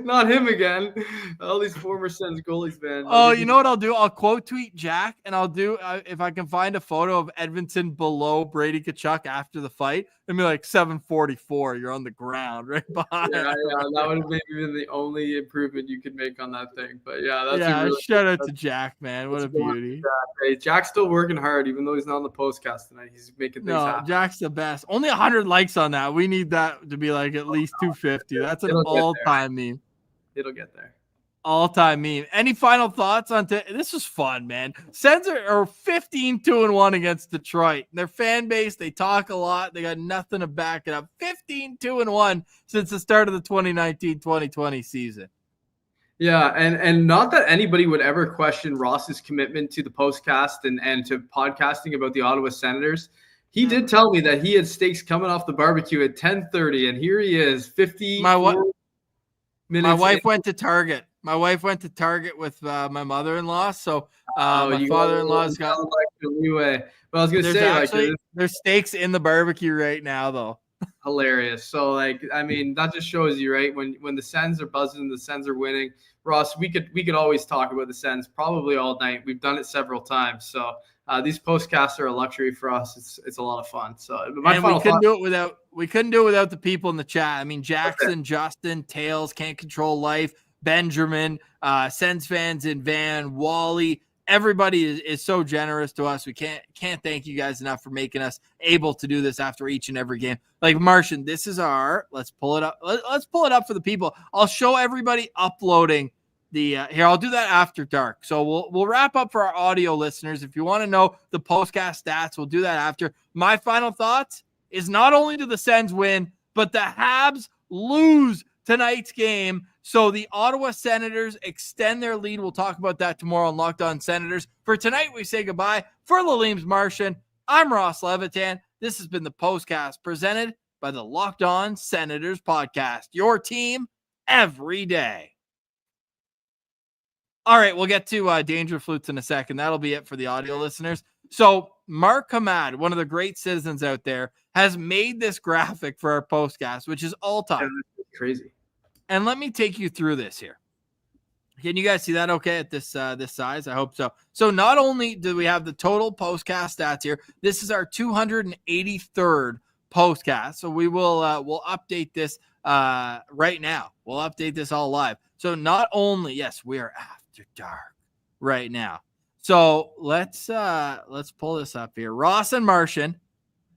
not him again. All these former Sens goalies, man. Oh, you know what I'll do? I'll quote tweet Jack, and I'll do, if I can find a photo of Edmonton below Brady Tkachuk after the fight, and be like 7:44, you're on the ground right behind. Yeah, that would have maybe been the only improvement you could make on that thing. But yeah, that's shout out to Jack, man. What a beauty. Hey, Jack's still working hard, even though he's not on the postcast tonight. He's making things happen. Jack's the best. Only 100 likes on that. We need that to be like at least 250. That's an all-time meme. It'll get there. All-time meme. Any final thoughts on this? Was fun, man. Sens are 15-2-1 against Detroit. Their fan base, they talk a lot. They got nothing to back it up. 15-2-1 since the start of the 2019-2020 season. Yeah, and not that anybody would ever question Ross's commitment to the postcast and to podcasting about the Ottawa Senators. He did tell me that he had steaks coming off the barbecue at 10:30, and here he is, 50 minutes. My wife went to Target. My wife went to Target with my mother-in-law, so my father-in-law's got. Anyway, but I was gonna say, there's steaks in the barbecue right now, though. Hilarious. So, I mean, that just shows you, right? When the Sens are buzzing, the Sens are winning. Ross, we could always talk about the Sens probably all night. We've done it several times, so. These postcasts are a luxury for us. It's a lot of fun. So we couldn't do it without the people in the chat. I mean, Jackson, Justin, Tails, Can't Control Life, Benjamin, Sens fans in Van, Wally, everybody is so generous to us. We can't thank you guys enough for making us able to do this after each and every game. Like Martian, this is let's pull it up. Let's pull it up for the people. I'll show everybody uploading the here. I'll do that after dark. So we'll wrap up for our audio listeners. If you want to know the Postcast stats, we'll do that after. My final thoughts is not only do the Sens win, but the Habs lose tonight's game. So the Ottawa Senators extend their lead. We'll talk about that tomorrow on Locked On Senators. For tonight, we say goodbye. For Lalime's Martian, I'm Ross Levitan. This has been the Postcast presented by the Locked On Senators podcast. Your team every day. All right, we'll get to Danger Flutes in a second. That'll be it for the audio listeners. So Mark Hamad, one of the great citizens out there, has made this graphic for our Postcast, which is all time. Yeah, crazy. And let me take you through this here. Can you guys see that okay at this size? I hope so. So not only do we have the total Postcast stats here, this is our 283rd Postcast. So we will we'll update this right now. We'll update this all live. So not only, yes, we are after dark right now. So let's pull this up here. Ross and Martian,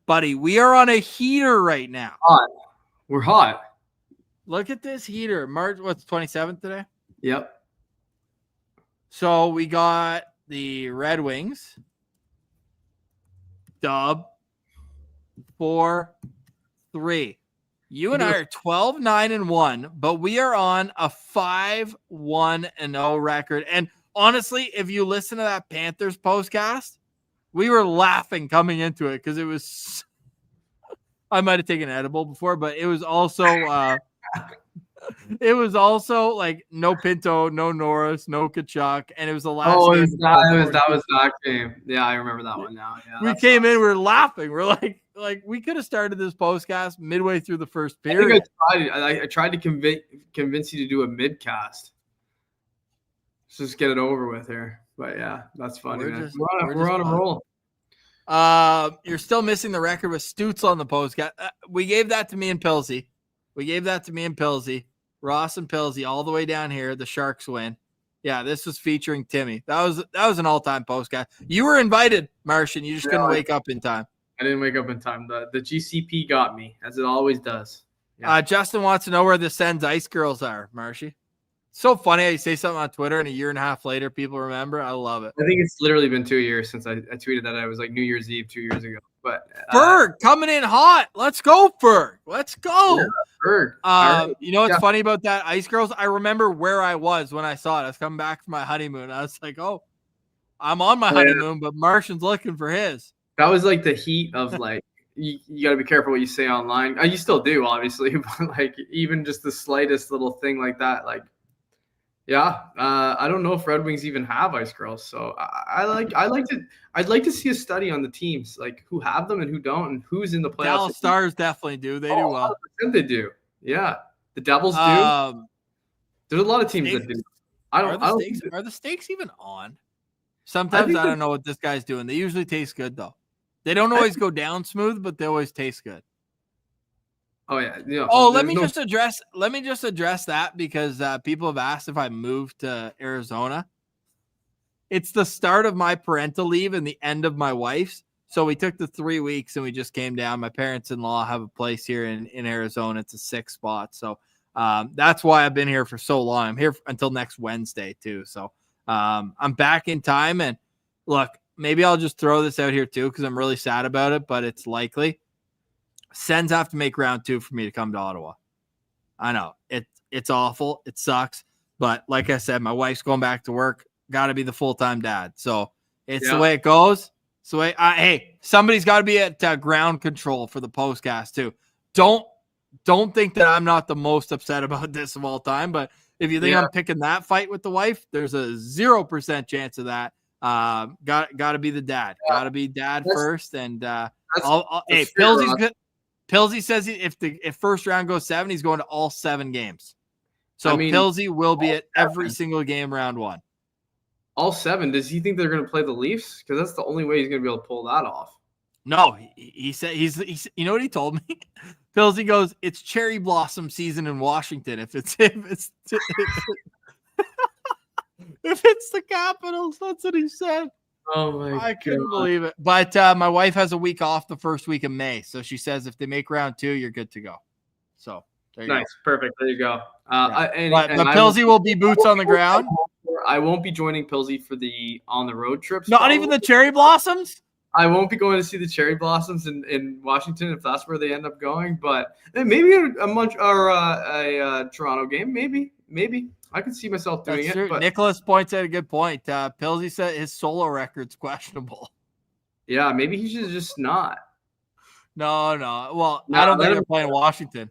buddy, we are on a heater right now. Hot. We're hot. Look at this heater. March, what's 27th today? Yep. So we got the Red Wings. Dub. 4-3. You and I are 12-9-1, but we are on a 5-1-0 record. And honestly, if you listen to that Panthers Postcast, we were laughing coming into it because it was I might have taken an edible before, but it was also like no Pinto, no Norris, no Tkachuk, and it was the last. Oh, game that was that game. Yeah, I remember that one now. Yeah, we came in, we were laughing. We're like we could have started this Postcast midway through the first period. I tried to convince you to do a midcast. Let's just get it over with here. But yeah, that's funny. We're on a roll. You're still missing the record with Stützle on the Postcast. We gave that to me and Pilsy. Ross and Pilsy all the way down here. The Sharks win. Yeah, this was featuring Timmy. That was an all-time Postcast. You were invited, Martian. You just couldn't wake up in time. I didn't wake up in time. The GCP got me, as it always does. Yeah. Justin wants to know where the Sens Ice Girls are, Marshy. So funny how you say something on Twitter and a year and a half later people remember. I love it. I think it's literally been 2 years since I tweeted that. I was like New Year's Eve 2 years ago. But Ferg coming in hot. Let's go, Ferg. Let's go. Yeah, Ferg. You know what's funny about that Ice Girls? I remember where I was when I saw it. I was coming back from my honeymoon. I was like, oh, I'm on my honeymoon, but Martian's looking for his. That was like the heat of like you got to be careful what you say online. You still do, obviously, but like even just the slightest little thing like that, like. Yeah, I don't know if Red Wings even have Ice Girls, so I'd like to see a study on the teams, like who have them and who don't, and who's in the playoffs. Dallas Stars definitely do. They do well. 100% they do. Yeah, the Devils do. There's a lot of teams that do. Are the steaks even on? Sometimes I don't know what this guy's doing. They usually taste good though. They don't always go down smooth, but they always taste good. Oh yeah. Let me just address that because people have asked if I moved to Arizona. It's the start of my parental leave and the end of my wife's. So we took the 3 weeks and we just came down. My parents-in-law have a place here in Arizona. It's a 6 spot. So that's why I've been here for so long. I'm here until next Wednesday too. So I'm back in time. And look, maybe I'll just throw this out here too because I'm really sad about it, but it's likely. Sens have to make round 2 for me to come to Ottawa. I know it's awful. It sucks. But like I said, my wife's going back to work. Got to be the full-time dad. So it's the way it goes. So hey, somebody's got to be at ground control for the Postcast too. Don't think that I'm not the most upset about this of all time. But if you think I'm picking that fight with the wife, there's a 0% chance of that. Got to be the dad. Got to be dad first. And hey, Pilsy's good. Pilsy says if first round goes 7, he's going to all 7 games. So Pilsy will be at every single game round 1. All 7. Does he think they're going to play the Leafs? Because that's the only way he's going to be able to pull that off. No, he said he's. You know what he told me? Pilsy goes, it's cherry blossom season in Washington. If it's If it's the Capitals, that's what he said. Oh my God. I couldn't believe it. But my wife has a week off the first week of May. So she says if they make round 2, you're good to go. So there you go. Nice. Perfect. There you go. But Pilsy will be boots on the ground. I won't be joining Pilsy for the on the road trips. Not even the cherry blossoms? I won't be going to see the cherry blossoms in Washington if that's where they end up going. But maybe a Toronto game. Maybe. I could see myself doing it. But Nicholas points out a good point. Pilsy said his solo record's questionable. Yeah, maybe he should just not. No. Well, I don't think they're playing Washington.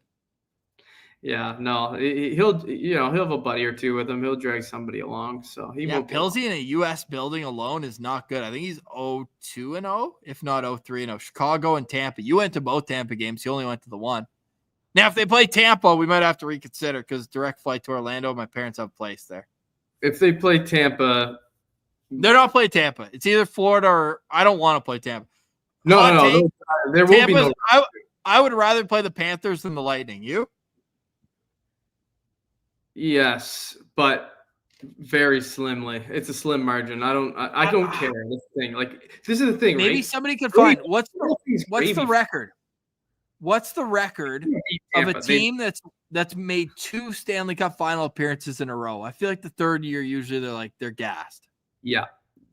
Yeah, no. He'll have a buddy or two with him. He'll drag somebody along. So Pilsy in a U.S. building alone is not good. I think he's 0-2-0, if not 0-3-0. Chicago and Tampa. You went to both Tampa games. You only went to the one. Now, if they play Tampa, we might have to reconsider because direct flight to Orlando. My parents have a place there. If they play Tampa, they're not playing Tampa. It's either Florida or I don't want to play Tampa. No. There will be no. I would rather play the Panthers than the Lightning. You? Yes, but very slimly. It's a slim margin. I don't care. This is the thing. Maybe right? somebody could find what's the record. What's the record of a team that's made 2 Stanley Cup final appearances in a row? I feel like the third year usually they're gassed. Yeah,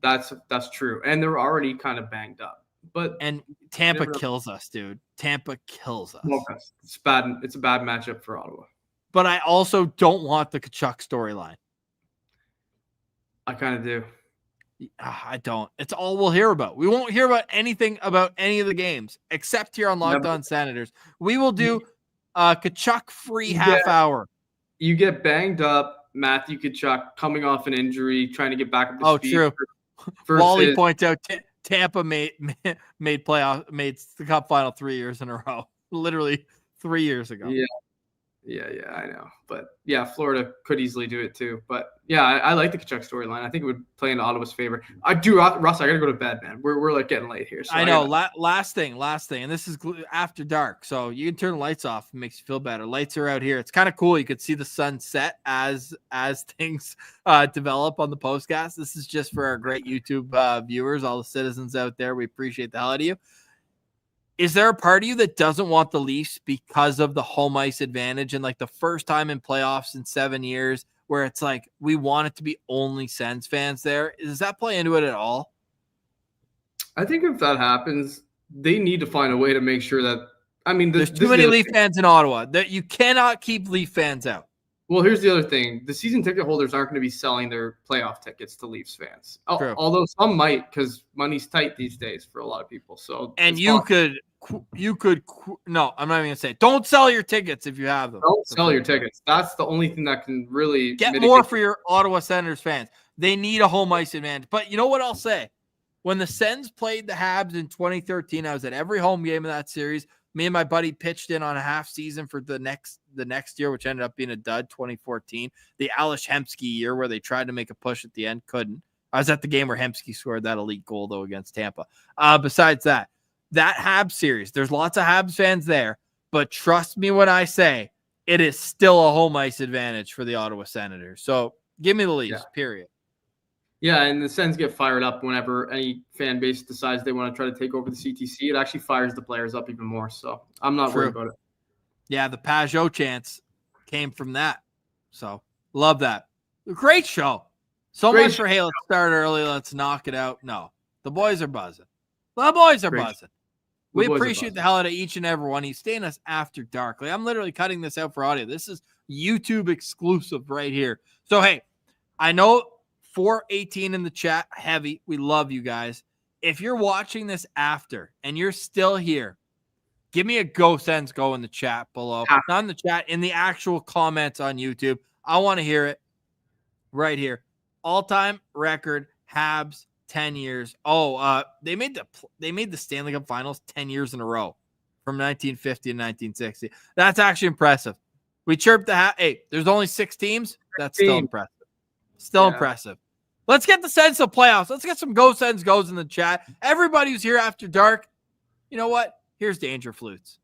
that's true, and they're already kind of banged up. And Tampa kills us, dude. Tampa kills us. It's bad. It's a bad matchup for Ottawa. But I also don't want the Tkachuk storyline. I kind of do. I don't. It's all we'll hear about. We won't hear about anything about any of the games except here on Locked On Senators. We will do a Tkachuk-free half hour. You get banged up, Matthew Tkachuk coming off an injury, trying to get back up to speed. True. Wally points out Tampa made the Cup final 3 years in a row. Literally 3 years ago. Yeah, I know. But yeah, Florida could easily do it too. But yeah, I like the Tkachuk storyline. I think it would play into Ottawa's favor. I do, Russ. I gotta go to bed, man. We're like getting late here. So I know. Last thing, and this is after dark, so you can turn the lights off. It makes you feel better. Lights are out here. It's kind of cool. You could see the sun set as things develop on the Postcast. This is just for our great YouTube viewers, all the citizens out there. We appreciate the hell out of you. Is there a part of you that doesn't want the Leafs because of the home ice advantage and like the first time in playoffs in 7 years where it's like we want it to be only Sens fans there? Does that play into it at all? I think if that happens, they need to find a way to make sure that there's too many Leaf fans in Ottawa that you cannot keep Leaf fans out. Well, here's the other thing. The season ticket holders aren't going to be selling their playoff tickets to Leafs fans. True. Although some might because money's tight these days for a lot of people. So and you could no, I'm not even going to say it. Don't sell your tickets if you have them. Don't sell your tickets. That's the only thing that can really get more for your Ottawa Senators fans. They need a home ice advantage. But you know what I'll say? When the Sens played the Habs in 2013, I was at every home game of that series. Me and my buddy pitched in on a half season for the next year, which ended up being a dud, 2014. The Ales Hemsky year where they tried to make a push at the end, couldn't. I was at the game where Hemsky scored that elite goal, though, against Tampa. Besides that Habs series, there's lots of Habs fans there, but trust me when I say it is still a home ice advantage for the Ottawa Senators. So give me the Leafs, period. Yeah, and the Sens get fired up whenever any fan base decides they want to try to take over the CTC. It actually fires the players up even more. So I'm not worried about it. Yeah, the Pajot chance came from that. So love that. Great show. Much for, hey, let's start early. Let's knock it out. No, the boys are buzzing. The boys are buzzing. We appreciate the hell out of each and every one. He's staying us after dark. Like, I'm literally cutting this out for audio. This is YouTube exclusive right here. So, hey, I know 418 in the chat, heavy. We love you guys. If you're watching this after and you're still here, give me a go Sens go in the chat below. Not in the chat, in the actual comments on YouTube. I want to hear it right here. All-time record, Habs, 10 years. They made the Stanley Cup Finals 10 years in a row from 1950 to 1960. That's actually impressive. We chirped hey, there's only 6 teams. That's still impressive. Impressive. Let's get the Sens to playoffs. Let's get some Go Sens goes in the chat. Everybody who's here after dark, you know what? Here's Danger Flutes.